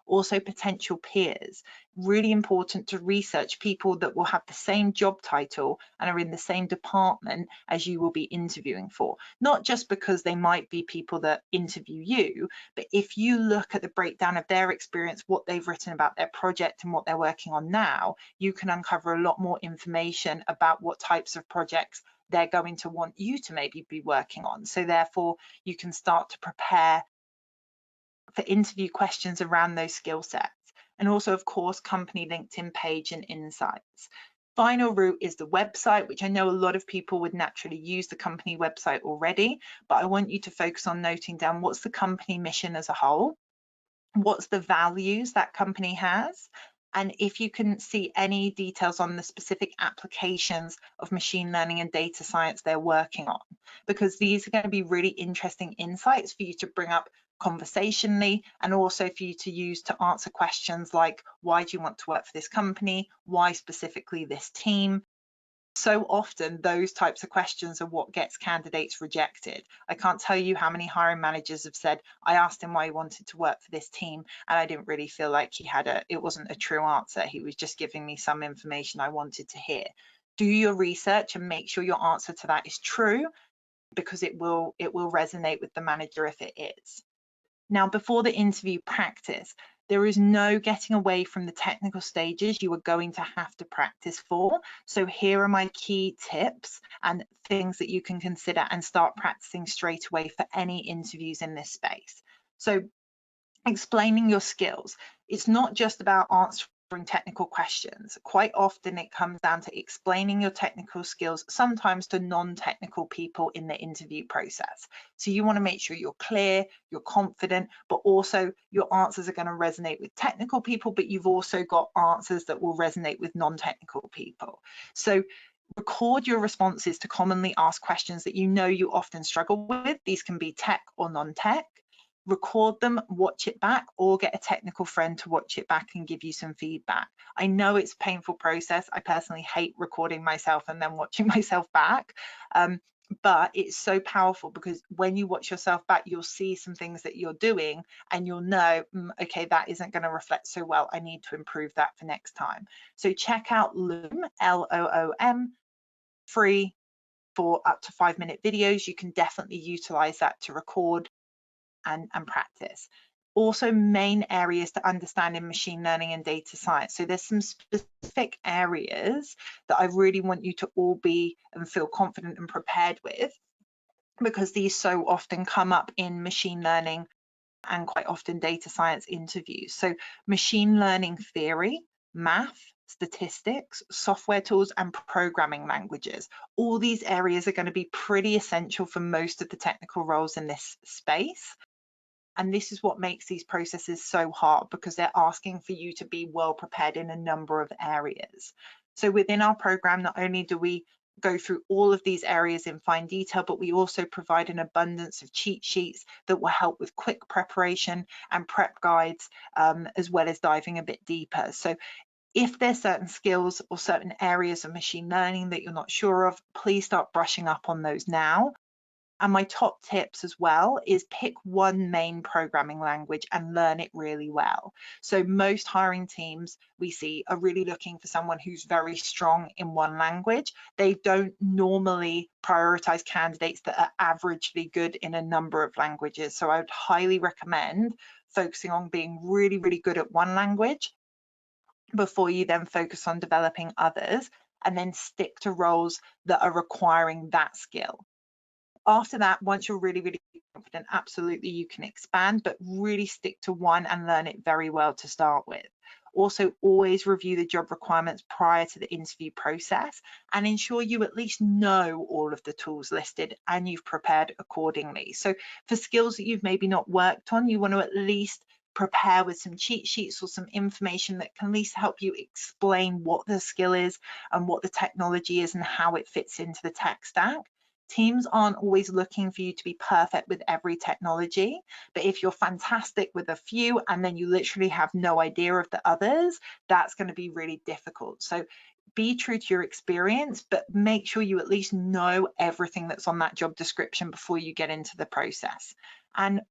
Also, potential peers. Really important to research people that will have the same job title and are in the same department as you will be interviewing for. Not just because they might be people that interview you, but if you look at the breakdown of their experience, what they've written about their project and what they're working on now, you can uncover a lot more information about what types of projects they're going to want you to maybe be working on. So therefore, you can start to prepare for interview questions around those skill sets. And also, of course, company LinkedIn page and insights. Final route is the website, which I know a lot of people would naturally use the company website already, but I want you to focus on noting down what's the company mission as a whole, what's the values that company has, and if you can see any details on the specific applications of machine learning and data science they're working on, because these are going to be really interesting insights for you to bring up conversationally, and also for you to use to answer questions like, why do you want to work for this company? Why specifically this team? So often those types of questions are what gets candidates rejected. I can't tell you how many hiring managers have said, I asked him why he wanted to work for this team, and I didn't really feel like it wasn't a true answer. He was just giving me some information I wanted to hear. Do your research and make sure your answer to that is true, because it will resonate with the manager if it is. Now, before the interview, practice. There is no getting away from the technical stages you are going to have to practice for. So here are my key tips and things that you can consider and start practicing straight away for any interviews in this space. So explaining your skills. It's not just about answering technical questions. Quite often it comes down to explaining your technical skills, sometimes to non-technical people in the interview process. So you want to make sure you're clear, you're confident, but also your answers are going to resonate with technical people, but you've also got answers that will resonate with non-technical people. So record your responses to commonly asked questions that you know you often struggle with. These can be tech or non-tech. Record them, watch it back, or get a technical friend to watch it back and give you some feedback. I know it's a painful process. I personally hate recording myself and then watching myself back. But it's so powerful, because when you watch yourself back, you'll see some things that you're doing and you'll know, okay, that isn't going to reflect so well. I need to improve that for next time. So check out Loom, L-O-O-M, free for up to 5-minute videos. You can definitely utilize that to record and practice. Also, main areas to understand in machine learning and data science. So there's some specific areas that I really want you to all be and feel confident and prepared with, because these so often come up in machine learning and quite often data science interviews. So machine learning theory, math, statistics, software tools, and programming languages. All these areas are going to be pretty essential for most of the technical roles in this space. And this is what makes these processes so hard, because they're asking for you to be well prepared in a number of areas. So within our program, not only do we go through all of these areas in fine detail, but we also provide an abundance of cheat sheets that will help with quick preparation and prep guides, as well as diving a bit deeper. So if there's certain skills or certain areas of machine learning that you're not sure of, please start brushing up on those now. And my top tips as well is pick one main programming language and learn it really well. So most hiring teams we see are really looking for someone who's very strong in one language. They don't normally prioritize candidates that are averagely good in a number of languages. So I would highly recommend focusing on being really, really good at one language before you then focus on developing others, and then stick to roles that are requiring that skill. After that, once you're really, really confident, absolutely you can expand, but really stick to one and learn it very well to start with. Also, always review the job requirements prior to the interview process and ensure you at least know all of the tools listed and you've prepared accordingly. So for skills that you've maybe not worked on, you want to at least prepare with some cheat sheets or some information that can at least help you explain what the skill is and what the technology is and how it fits into the tech stack. Teams aren't always looking for you to be perfect with every technology, but if you're fantastic with a few and then you literally have no idea of the others, that's going to be really difficult. So be true to your experience, but make sure you at least know everything that's on that job description before you get into the process. And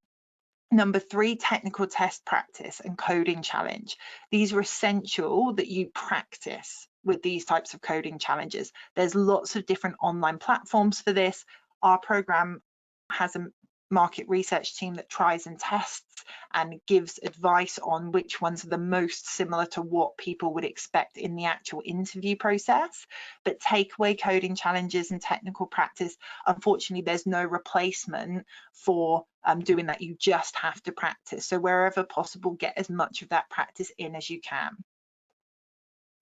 number 3, technical test practice and coding challenge. These are essential that you practice with these types of coding challenges. There's lots of different online platforms for this. Our program has a market research team that tries and tests and gives advice on which ones are the most similar to what people would expect in the actual interview process. But takeaway coding challenges and technical practice, unfortunately, there's no replacement for doing that. You just have to practice. So wherever possible, get as much of that practice in as you can.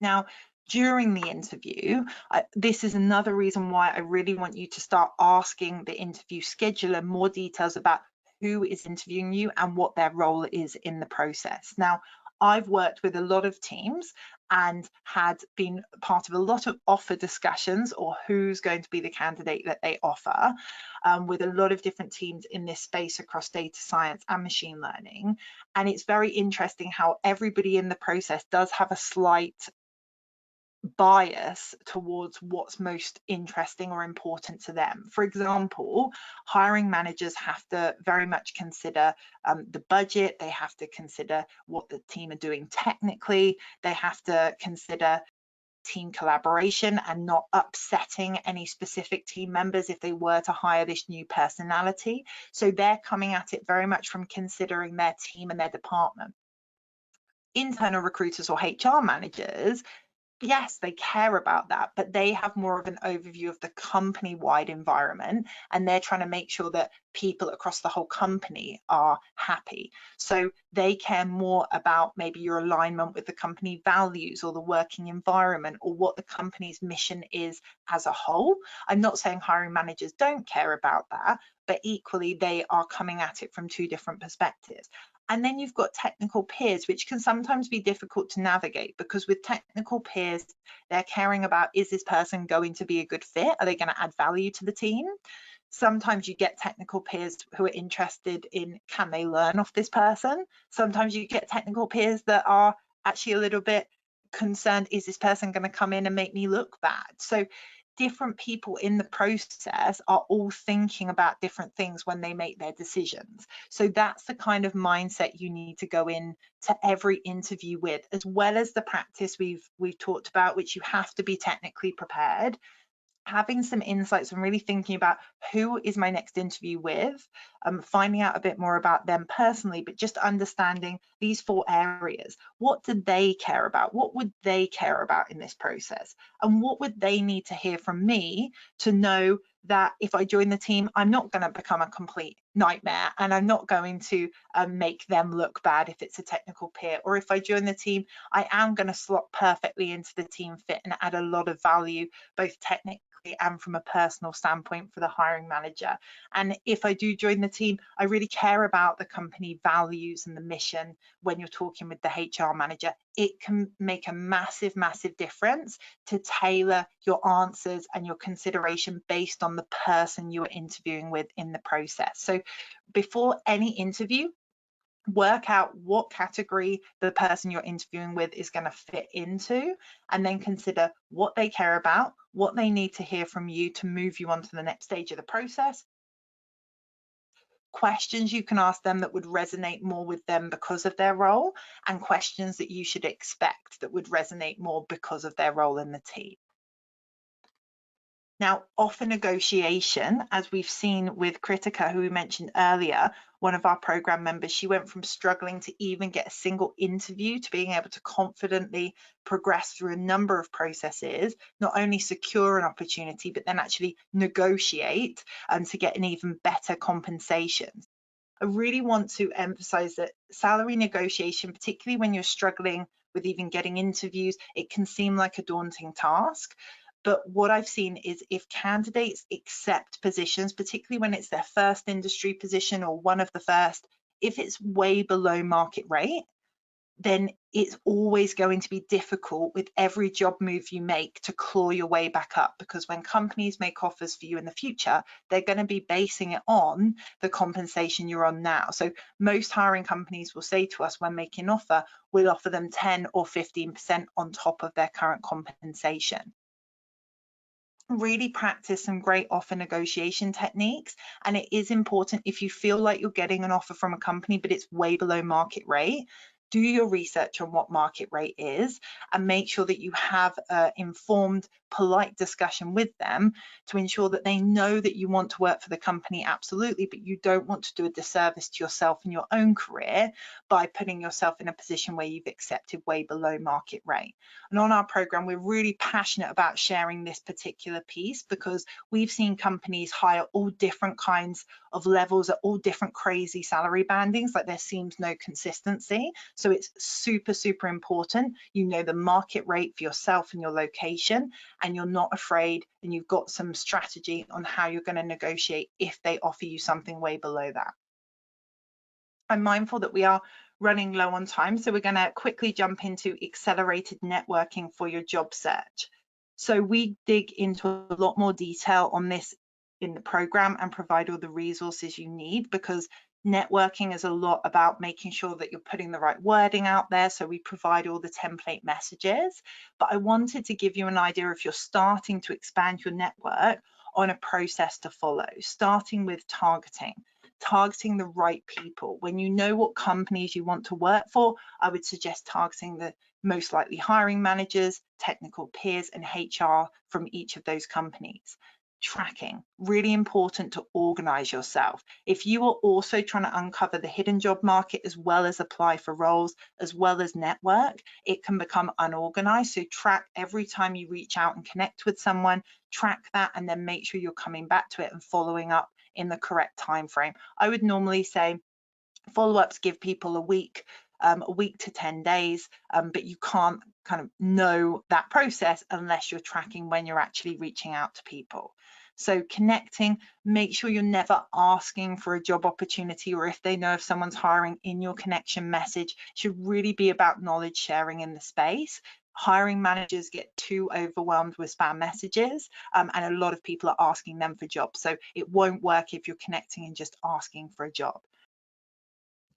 Now, during the interview, this is another reason why I really want you to start asking the interview scheduler more details about who is interviewing you and what their role is in the process. Now, I've worked with a lot of teams and had been part of a lot of offer discussions or who's going to be the candidate that they offer with a lot of different teams in this space across data science and machine learning. And it's very interesting how everybody in the process does have a slight bias towards what's most interesting or important to them. For example, hiring managers have to very much consider the budget, they have to consider what the team are doing technically, they have to consider team collaboration and not upsetting any specific team members if they were to hire this new personality. So they're coming at it very much from considering their team and their department. Internal recruiters or HR managers, yes, they care about that, but they have more of an overview of the company-wide environment, and they're trying to make sure that people across the whole company are happy. So they care more about maybe your alignment with the company values or the working environment or what the company's mission is as a whole. I'm not saying hiring managers don't care about that, but equally they are coming at it from 2 different perspectives. And then you've got technical peers, which can sometimes be difficult to navigate, because with technical peers, they're caring about, is this person going to be a good fit? Are they going to add value to the team? Sometimes you get technical peers who are interested in, can they learn off this person? Sometimes you get technical peers that are actually a little bit concerned, is this person going to come in and make me look bad? So different people in the process are all thinking about different things when they make their decisions. So that's the kind of mindset you need to go in to every interview with, as well as the practice we've talked about, which you have to be technically prepared. Having some insights and really thinking about who is my next interview with, finding out a bit more about them personally, but just understanding these 4 areas. What do they care about? What would they care about in this process? And what would they need to hear from me to know that if I join the team, I'm not going to become a complete nightmare and I'm not going to make them look bad if it's a technical peer, or if I join the team, I am going to slot perfectly into the team fit and add a lot of value, both technically and from a personal standpoint for the hiring manager. And if I do join the team, I really care about the company values and the mission. When you're talking with the HR manager, it can make a massive, massive difference to tailor your answers and your consideration based on the person you're interviewing with in the process. So before any interview, work out what category the person you're interviewing with is going to fit into, and then consider what they care about, what they need to hear from you to move you on to the next stage of the process, questions you can ask them that would resonate more with them because of their role, and questions that you should expect that would resonate more because of their role in the team. Now, offer negotiation, as we've seen with 𝗿𝗶𝗴𝗵𝘁, who we mentioned earlier, one of our program members, she went from struggling to even get a single interview to being able to confidently progress through a number of processes, not only secure an opportunity, but then actually negotiate to get an even better compensation. I really want to emphasize that salary negotiation, particularly when you're struggling with even getting interviews, it can seem like a daunting task. But what I've seen is if candidates accept positions, particularly when it's their first industry position or one of the first if it's way below market rate, then it's always going to be difficult with every job move you make to claw your way back up, because when companies make offers for you in the future, they're going to be basing it on the compensation you're on now. So most hiring companies will say to us when making an offer, we'll offer them 10 or 15% on top of their current compensation. Really practice some great offer negotiation techniques. And it is important, if you feel like you're getting an offer from a company but it's way below market rate, do your research on what market rate is and make sure that you have an informed, polite discussion with them to ensure that they know that you want to work for the company, absolutely, but you don't want to do a disservice to yourself and your own career by putting yourself in a position where you've accepted way below market rate. And on our program, we're really passionate about sharing this particular piece, because we've seen companies hire all different kinds of levels at all different crazy salary bandings, like there seems no consistency. So it's super, super important you know the market rate for yourself and your location, and you're not afraid, and you've got some strategy on how you're going to negotiate if they offer you something way below that. I'm mindful that we are running low on time, so we're going to quickly jump into accelerated networking for your job search. So we dig into a lot more detail on this in the program and provide all the resources you need, because networking is a lot about making sure that you're putting the right wording out there. So we provide all the template messages. But I wanted to give you an idea, if you're starting to expand your network, on a process to follow, starting with targeting the right people. When you know what companies you want to work for, I would suggest targeting the most likely hiring managers, technical peers, and HR from each of those companies. Tracking, really important to organize yourself. If you are also trying to uncover the hidden job market as well as apply for roles, as well as network, it can become unorganized. So track every time you reach out and connect with someone, track that, and then make sure you're coming back to it and following up in the correct time frame. I would normally say follow-ups give people a week to 10 days, but you can't kind of know that process unless you're tracking when you're actually reaching out to people. So connecting, make sure you're never asking for a job opportunity, or if they know if someone's hiring in your connection message. It should really be about knowledge sharing in the space. Hiring managers get too overwhelmed with spam messages, and a lot of people are asking them for jobs. So it won't work if you're connecting and just asking for a job.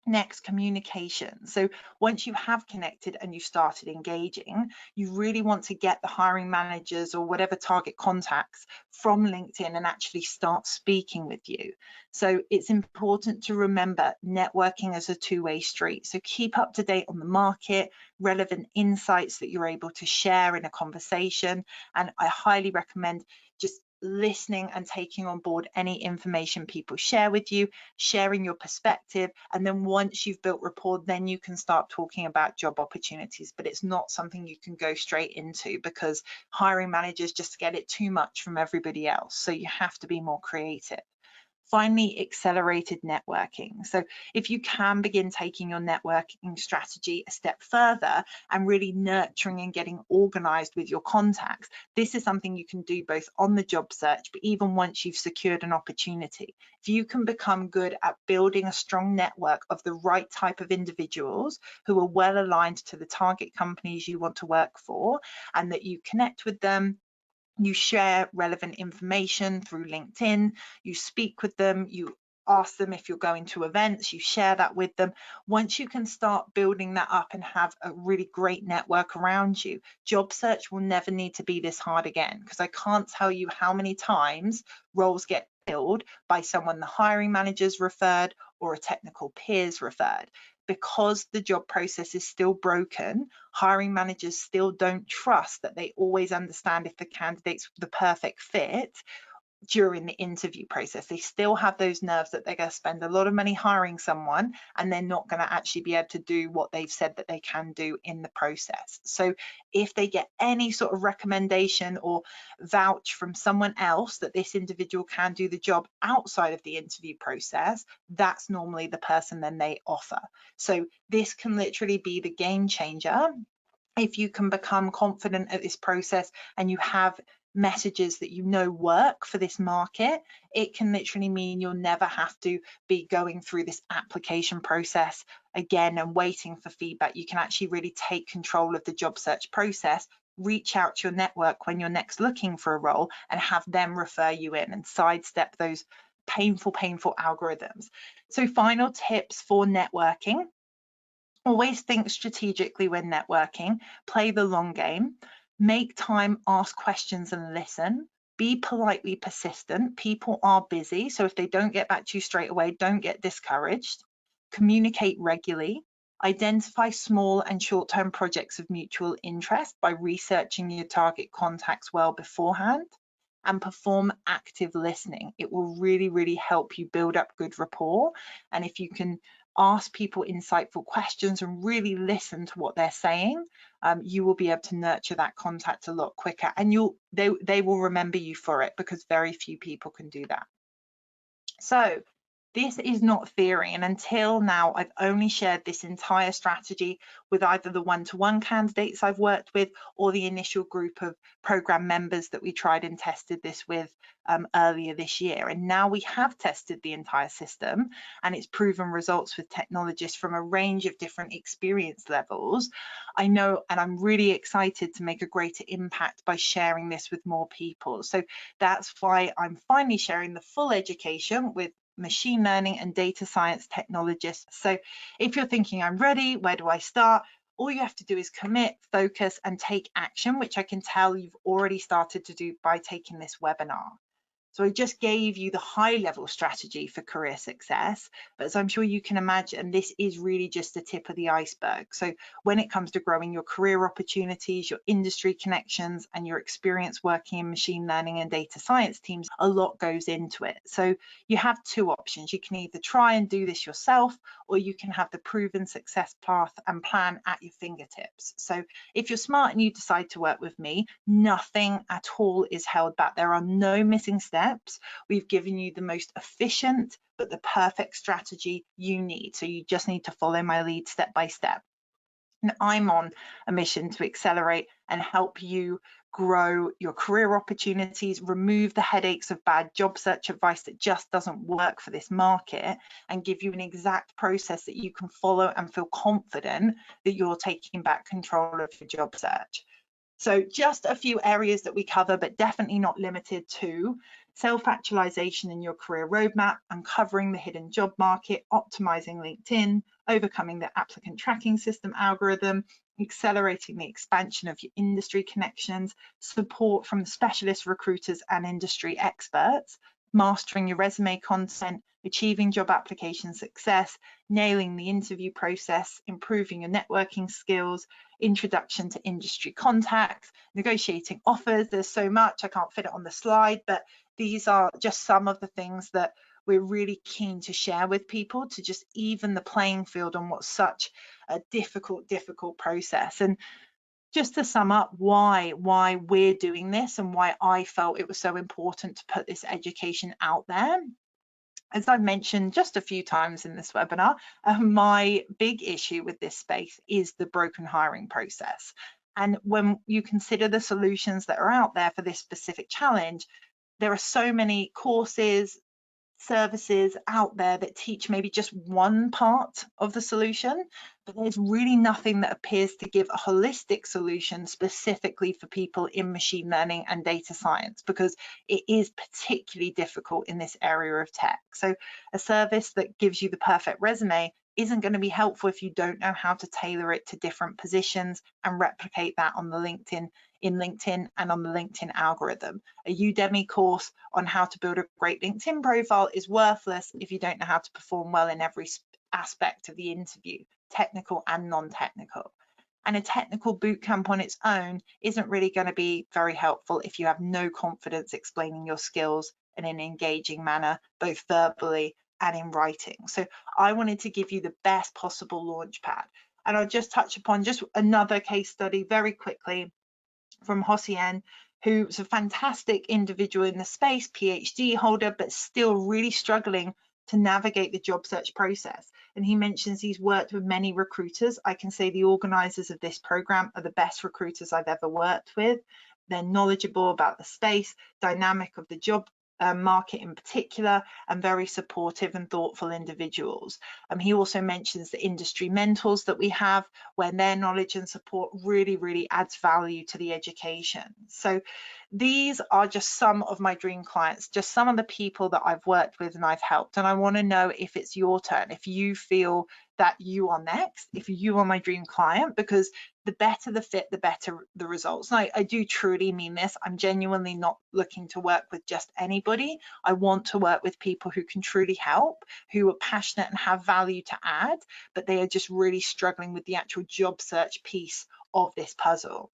Next, communication. So once you have connected and you started engaging, you really want to get the hiring managers or whatever target contacts from LinkedIn and actually start speaking with you. So it's important to remember networking is a two-way street. So keep up to date on the market, relevant insights that you're able to share in a conversation. And I highly recommend just listening and taking on board any information people share with you, sharing your perspective, and then once you've built rapport, then you can start talking about job opportunities. But it's not something you can go straight into, because hiring managers just get it too much from everybody else. So you have to be more creative. Finally, accelerated networking. So if you can begin taking your networking strategy a step further and really nurturing and getting organized with your contacts, this is something you can do both on the job search, but even once you've secured an opportunity. If you can become good at building a strong network of the right type of individuals who are well aligned to the target companies you want to work for, and that you connect with them, you share relevant information through LinkedIn, you speak with them, you ask them if you're going to events, you share that with them. Once you can start building that up and have a really great network around you, job search will never need to be this hard again, because I can't tell you how many times roles get filled by someone the hiring managers referred or a technical peers referred. Because the job process is still broken, hiring managers still don't trust that they always understand if the candidate's the perfect fit during the interview process. They still have those nerves that they're going to spend a lot of money hiring someone and they're not going to actually be able to do what they've said that they can do in the process. So if they get any sort of recommendation or vouch from someone else that this individual can do the job outside of the interview process, that's normally the person then they offer. So this can literally be the game changer if you can become confident at this process and you have messages that you know work for this market, it can literally mean you'll never have to be going through this application process again and waiting for feedback. You can actually really take control of the job search process, reach out to your network when you're next looking for a role and have them refer you in and sidestep those painful algorithms. So final tips for networking: always think strategically when networking, play the long game, make time, ask questions and listen, be politely persistent. People are busy, so if they don't get back to you straight away, don't get discouraged. Communicate regularly. Identify small and short-term projects of mutual interest by researching your target contacts well beforehand. And perform active listening. It will really help you build up good rapport. And if you can ask people insightful questions and really listen to what they're saying, you will be able to nurture that contact a lot quicker, and they will remember you for it, because very few people can do that. So this is not theory, and until now I've only shared this entire strategy with either the one-to-one candidates I've worked with or the initial group of program members that we tried and tested this with earlier this year. And now we have tested the entire system and it's proven results with technologists from a range of different experience levels. I know, and I'm really excited to make a greater impact by sharing this with more people. So that's why I'm finally sharing the full education with machine learning and data science technologists. So if you're thinking, I'm ready, where do I start? All you have to do is commit, focus, and take action, which I can tell you've already started to do by taking this webinar. So I just gave you the high level strategy for career success, but as I'm sure you can imagine, this is really just the tip of the iceberg. So when it comes to growing your career opportunities, your industry connections, and your experience working in machine learning and data science teams, a lot goes into it. So you have two options. You can either try and do this yourself, or you can have the proven success path and plan at your fingertips. So if you're smart and you decide to work with me, nothing at all is held back. There are no missing steps. We've given you the most efficient but the perfect strategy you need. So you just need to follow my lead step by step. And I'm on a mission to accelerate and help you grow your career opportunities, remove the headaches of bad job search advice that just doesn't work for this market, and give you an exact process that you can follow and feel confident that you're taking back control of your job search. So just a few areas that we cover, but definitely not limited to: self-actualization in your career roadmap, uncovering the hidden job market, optimizing LinkedIn, overcoming the applicant tracking system algorithm, accelerating the expansion of your industry connections, support from specialist recruiters and industry experts, mastering your resume content, achieving job application success, nailing the interview process, improving your networking skills, introduction to industry contacts, negotiating offers. There's so much, I can't fit it on the slide, but these are just some of the things that we're really keen to share with people to just even the playing field on what's such a difficult process. And just to sum up why we're doing this and why I felt it was so important to put this education out there. As I've mentioned just a few times in this webinar, my big issue with this space is the broken hiring process. And when you consider the solutions that are out there for this specific challenge, there are so many courses, services out there that teach maybe just one part of the solution, but there's really nothing that appears to give a holistic solution specifically for people in machine learning and data science, because it is particularly difficult in this area of tech. So a service that gives you the perfect resume isn't going to be helpful if you don't know how to tailor it to different positions and replicate that on the LinkedIn and on the LinkedIn algorithm. A Udemy course on how to build a great LinkedIn profile is worthless if you don't know how to perform well in every aspect of the interview, technical and non-technical. And a technical bootcamp on its own isn't really going to be very helpful if you have no confidence explaining your skills in an engaging manner, both verbally and in writing. So I wanted to give you the best possible launch pad. And I'll just touch upon just another case study very quickly from 𝗿𝗶𝗴𝗵𝘁, who's a fantastic individual in the space, PhD holder, but still really struggling to navigate the job search process. And he mentions he's worked with many recruiters. I can say the organizers of this program are the best recruiters I've ever worked with. They're knowledgeable about the space, dynamic of the job market in particular, and very supportive and thoughtful individuals. He also mentions the industry mentors that we have, where their knowledge and support really adds value to the education. So these are just some of my dream clients, just some of the people that I've worked with and I've helped. And I want to know if it's your turn, if you feel that you are next, if you are my dream client, because the better the fit, the better the results. And I do truly mean this. I'm genuinely not looking to work with just anybody. I want to work with people who can truly help, who are passionate and have value to add, but they are just really struggling with the actual job search piece of this puzzle.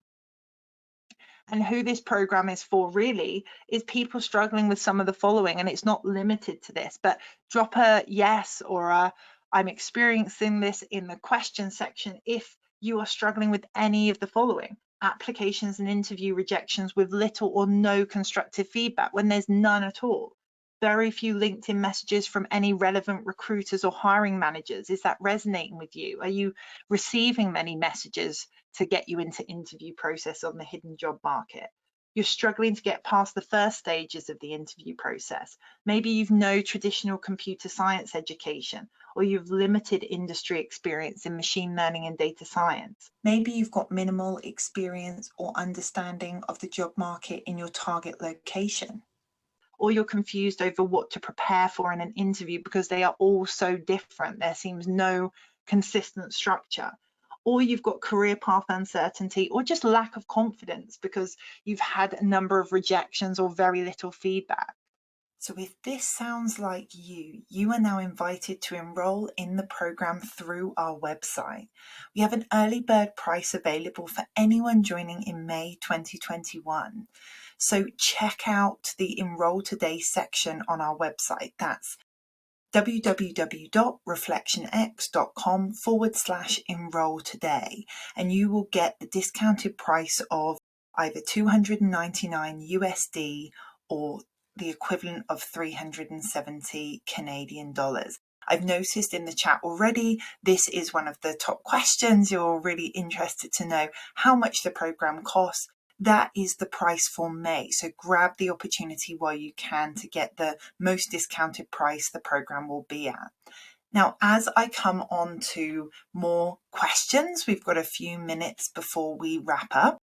And who this program is for really is people struggling with some of the following, and it's not limited to this, but drop a yes or a I'm experiencing this in the question section if you are struggling with any of the following: applications and interview rejections with little or no constructive feedback, when there's none at all. Very few LinkedIn messages from any relevant recruiters or hiring managers. Is that resonating with you? Are you receiving many messages to get you into interview process on the hidden job market? You're struggling to get past the first stages of the interview process. Maybe you've no traditional computer science education, or you've limited industry experience in machine learning and data science. Maybe you've got minimal experience or understanding of the job market in your target location. Or you're confused over what to prepare for in an interview because they are all so different. There seems no consistent structure. Or you've got career path uncertainty or just lack of confidence because you've had a number of rejections or very little feedback. So if this sounds like you are now invited to enroll in the program through our website. We have an early bird price available for anyone joining in May 2021. So check out the Enroll Today section on our website. That's www.reflectionx.com/enroll today, and you will get the discounted price of either $299 USD or the equivalent of 370 Canadian dollars. I've noticed in the chat already, this is one of the top questions. You're really interested to know how much the program costs. That is the price for May. So grab the opportunity while you can to get the most discounted price the program will be at. Now, as I come on to more questions, we've got a few minutes before we wrap up.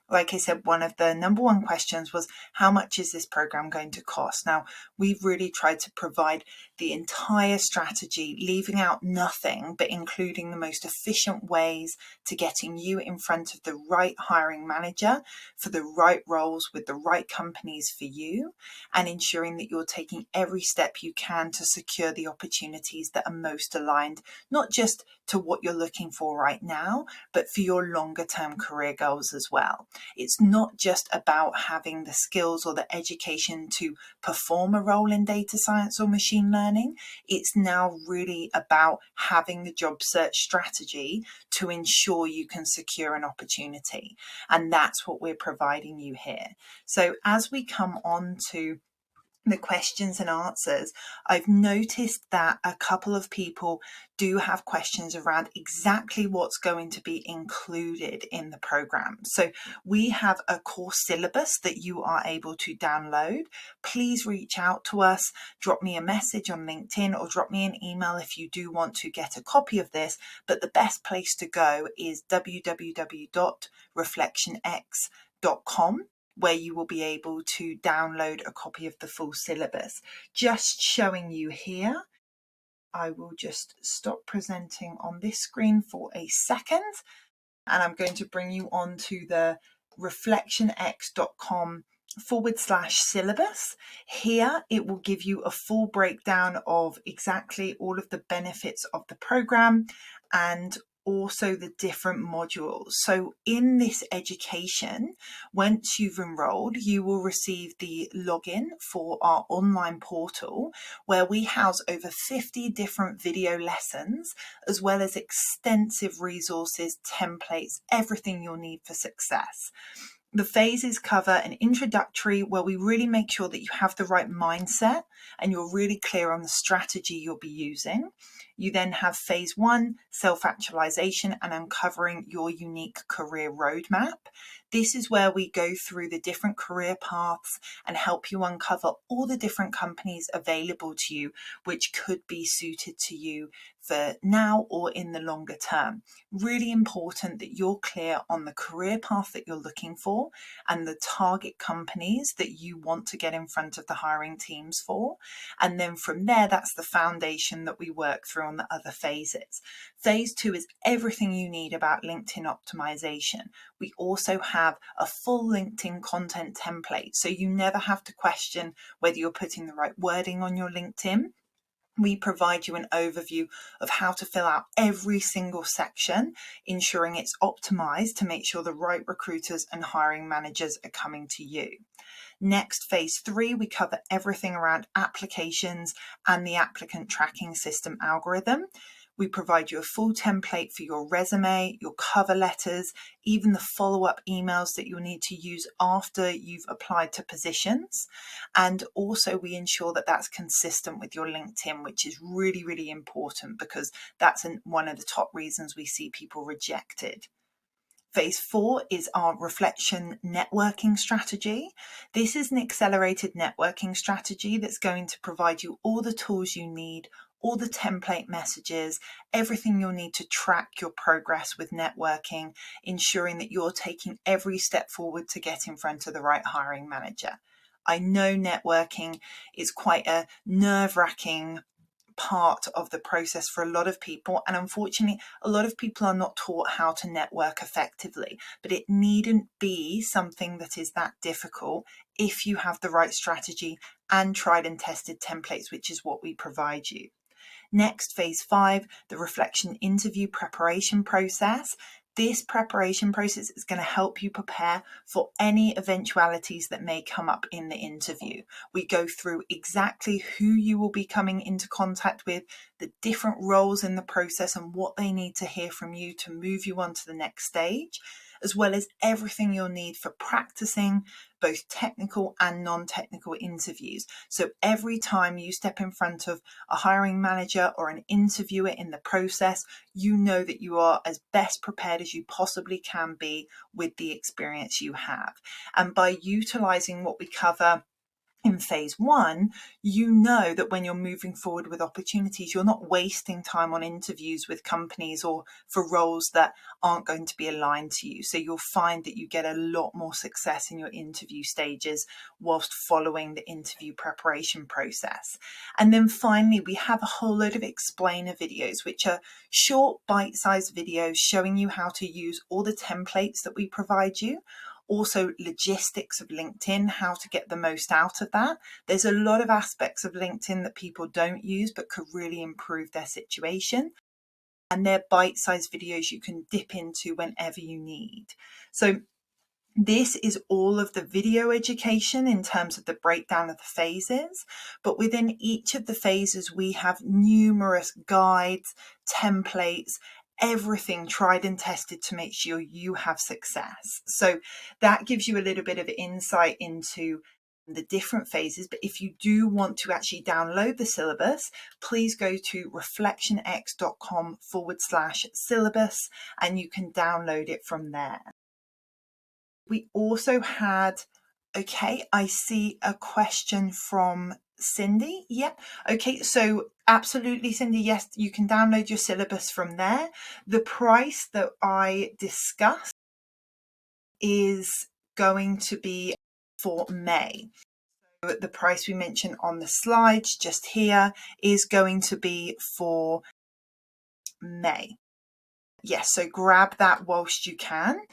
Like I said, one of the number one questions was, how much is this program going to cost? Now, we've really tried to provide the entire strategy, leaving out nothing, but including the most efficient ways to getting you in front of the right hiring manager for the right roles with the right companies for you, and ensuring that you're taking every step you can to secure the opportunities that are most aligned, not just to what you're looking for right now, but for your longer term career goals as well. It's not just about having the skills or the education to perform a role in data science or machine learning. It's now really about having the job search strategy to ensure you can secure an opportunity. And that's what we're providing you here. So as we come on to the questions and answers, I've noticed that a couple of people do have questions around exactly what's going to be included in the program. So we have a course syllabus that you are able to download. Please reach out to us, drop me a message on LinkedIn or drop me an email if you do want to get a copy of this. But the best place to go is www.reflectionx.com, where you will be able to download a copy of the full syllabus. Just showing you here, I will just stop presenting on this screen for a second, and I'm going to bring you on to the reflectionx.com/syllabus. Here it will give you a full breakdown of exactly all of the benefits of the program and also the different modules. So in this education, once you've enrolled, you will receive the login for our online portal, where we house over 50 different video lessons, as well as extensive resources, templates, everything you'll need for success. The phases cover an introductory, where we really make sure that you have the right mindset and you're really clear on the strategy you'll be using. You then have phase 1, self-actualization and uncovering your unique career roadmap. This is where we go through the different career paths and help you uncover all the different companies available to you, which could be suited to you for now or in the longer term. Really important that you're clear on the career path that you're looking for and the target companies that you want to get in front of the hiring teams for. And then from there, that's the foundation that we work through on the other phases. Phase 2 is everything you need about LinkedIn optimization. We also have a full LinkedIn content template, so you never have to question whether you're putting the right wording on your LinkedIn. We provide you an overview of how to fill out every single section, ensuring it's optimized to make sure the right recruiters and hiring managers are coming to you. Next, phase 3, we cover everything around applications and the applicant tracking system algorithm. We provide you a full template for your resume, your cover letters, even the follow-up emails that you'll need to use after you've applied to positions. And also we ensure that that's consistent with your LinkedIn, which is really, really important because that's one of the top reasons we see people rejected. Phase 4 is our reflection networking strategy. This is an accelerated networking strategy that's going to provide you all the tools you need, all the template messages, everything you'll need to track your progress with networking, ensuring that you're taking every step forward to get in front of the right hiring manager. I know networking is quite a nerve-wracking part of the process for a lot of people, and unfortunately a lot of people are not taught how to network effectively, but it needn't be something that is that difficult if you have the right strategy and tried and tested templates, which is what we provide you. Next, phase 5, the reflection interview preparation process. This preparation process is going to help you prepare for any eventualities that may come up in the interview. We go through exactly who you will be coming into contact with, the different roles in the process and what they need to hear from you to move you on to the next stage, as well as everything you'll need for practicing both technical and non-technical interviews. So every time you step in front of a hiring manager or an interviewer in the process, you know that you are as best prepared as you possibly can be with the experience you have. And by utilizing what we cover in phase 1, you know that when you're moving forward with opportunities, you're not wasting time on interviews with companies or for roles that aren't going to be aligned to you. So you'll find that you get a lot more success in your interview stages whilst following the interview preparation process. And then finally, we have a whole load of explainer videos, which are short bite-sized videos showing you how to use all the templates that we provide you. Also logistics of LinkedIn, how to get the most out of that. There's a lot of aspects of LinkedIn that people don't use but could really improve their situation. And they're bite-sized videos you can dip into whenever you need. So this is all of the video education in terms of the breakdown of the phases, but within each of the phases we have numerous guides, templates, everything tried and tested to make sure you have success. So that gives you a little bit of insight into the different phases. But if you do want to actually download the syllabus, please go to reflectionx.com/syllabus and you can download it from there. We also had, okay, I see a question from Cindy. Yep. Okay, so absolutely, Cindy, yes, you can download your syllabus from there. The price that I discussed is going to be for May. So the price we mentioned on the slides just here is going to be for May. Yes, so grab that whilst you can.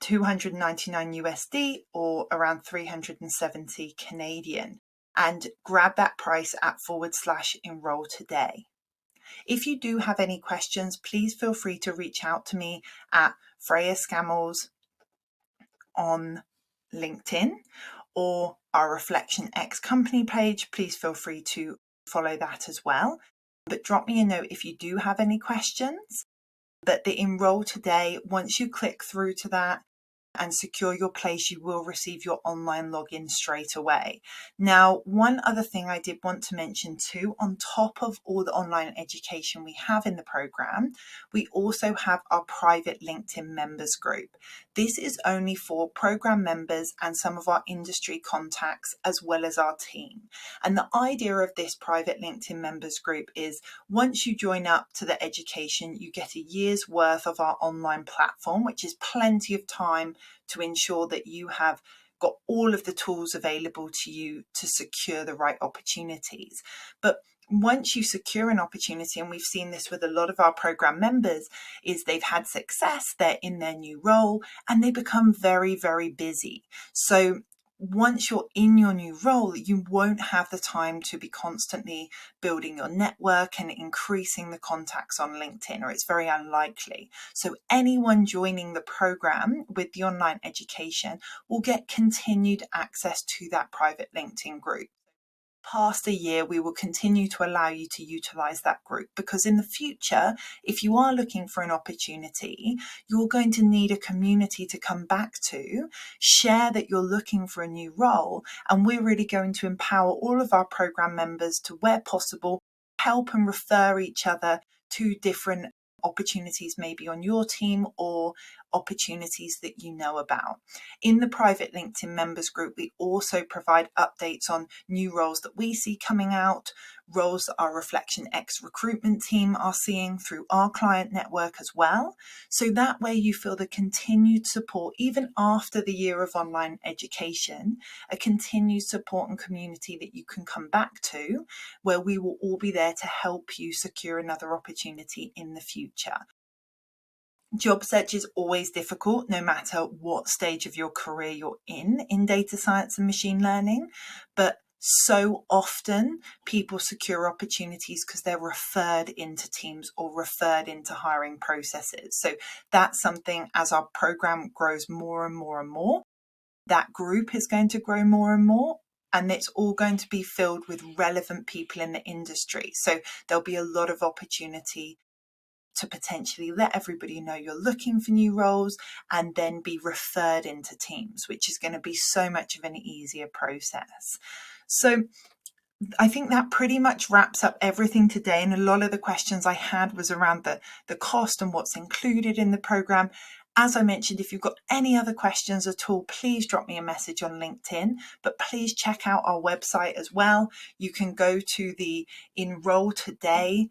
299 USD or around 370 Canadian, and grab that price at /enroll today. If you do have any questions, please feel free to reach out to me at Freya 𝗿𝗵𝗵𝗵 on LinkedIn or our Reflection X company page. Please feel free to follow that as well. But drop me a note if you do have any questions. But the enroll today, once you click through to that, and secure your place, you will receive your online login straight away. Now, one other thing I did want to mention too, on top of all the online education we have in the program, we also have our private LinkedIn members group. This is only for program members and some of our industry contacts, as well as our team. And the idea of this private LinkedIn members group is once you join up to the education, you get a year's worth of our online platform, which is plenty of time to ensure that you have got all of the tools available to you to secure the right opportunities. But once you secure an opportunity, and we've seen this with a lot of our program members, is they've had success, they're in their new role, and they become very, very busy. So once you're in your new role, you won't have the time to be constantly building your network and increasing the contacts on LinkedIn, or it's very unlikely. So anyone joining the program with the online education will get continued access to that private LinkedIn group. Past a year, we will continue to allow you to utilize that group, because in the future, if you are looking for an opportunity, you're going to need a community to come back to, share that you're looking for a new role, and we're really going to empower all of our program members to, where possible, help and refer each other to different opportunities maybe on your team or opportunities that you know about. In the private LinkedIn members group, we also provide updates on new roles that we see coming out, roles that our Reflection X recruitment team are seeing through our client network as well. So that way you feel the continued support, even after the year of online education, a continued support and community that you can come back to, where we will all be there to help you secure another opportunity in the future. Job search is always difficult, no matter what stage of your career you're in data science and machine learning, but so often people secure opportunities because they're referred into teams or referred into hiring processes. So that's something, as our program grows more and more and more, that group is going to grow more and more. And it's all going to be filled with relevant people in the industry. So there'll be a lot of opportunity to potentially let everybody know you're looking for new roles and then be referred into teams, which is going to be so much of an easier process. So I think that pretty much wraps up everything today. And a lot of the questions I had was around the cost and what's included in the program. As I mentioned, if you've got any other questions at all, please drop me a message on LinkedIn, but please check out our website as well. You can go to the Enroll Today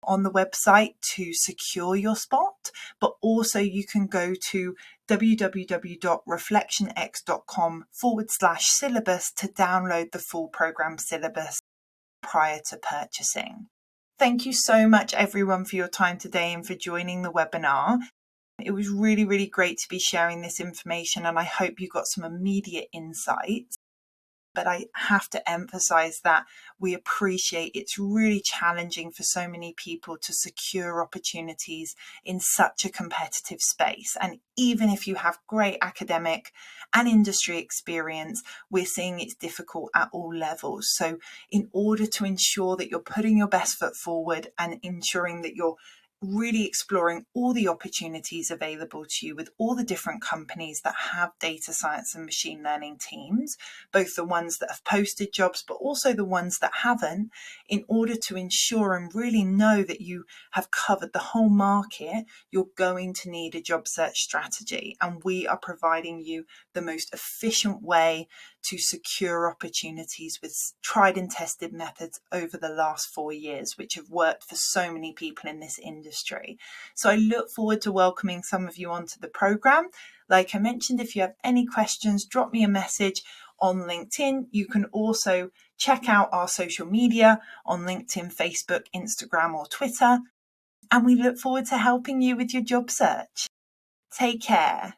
on the website to secure your spot, but also you can go to www.reflectionx.com/syllabus to download the full program syllabus prior to purchasing. Thank you so much everyone for your time today and for joining the webinar. It was really, really great to be sharing this information, and I hope you got some immediate insights. But I have to emphasize that we appreciate it's really challenging for so many people to secure opportunities in such a competitive space. And even if you have great academic and industry experience, we're seeing it's difficult at all levels. So in order to ensure that you're putting your best foot forward and ensuring that you're really exploring all the opportunities available to you with all the different companies that have data science and machine learning teams, both the ones that have posted jobs, but also the ones that haven't, in order to ensure and really know that you have covered the whole market, you're going to need a job search strategy. And we are providing you the most efficient way to secure opportunities with tried and tested methods over the last 4 years, which have worked for so many people in this industry. So I look forward to welcoming some of you onto the program. Like I mentioned, if you have any questions, drop me a message on LinkedIn. You can also check out our social media on LinkedIn, Facebook, Instagram, or Twitter. And we look forward to helping you with your job search. Take care.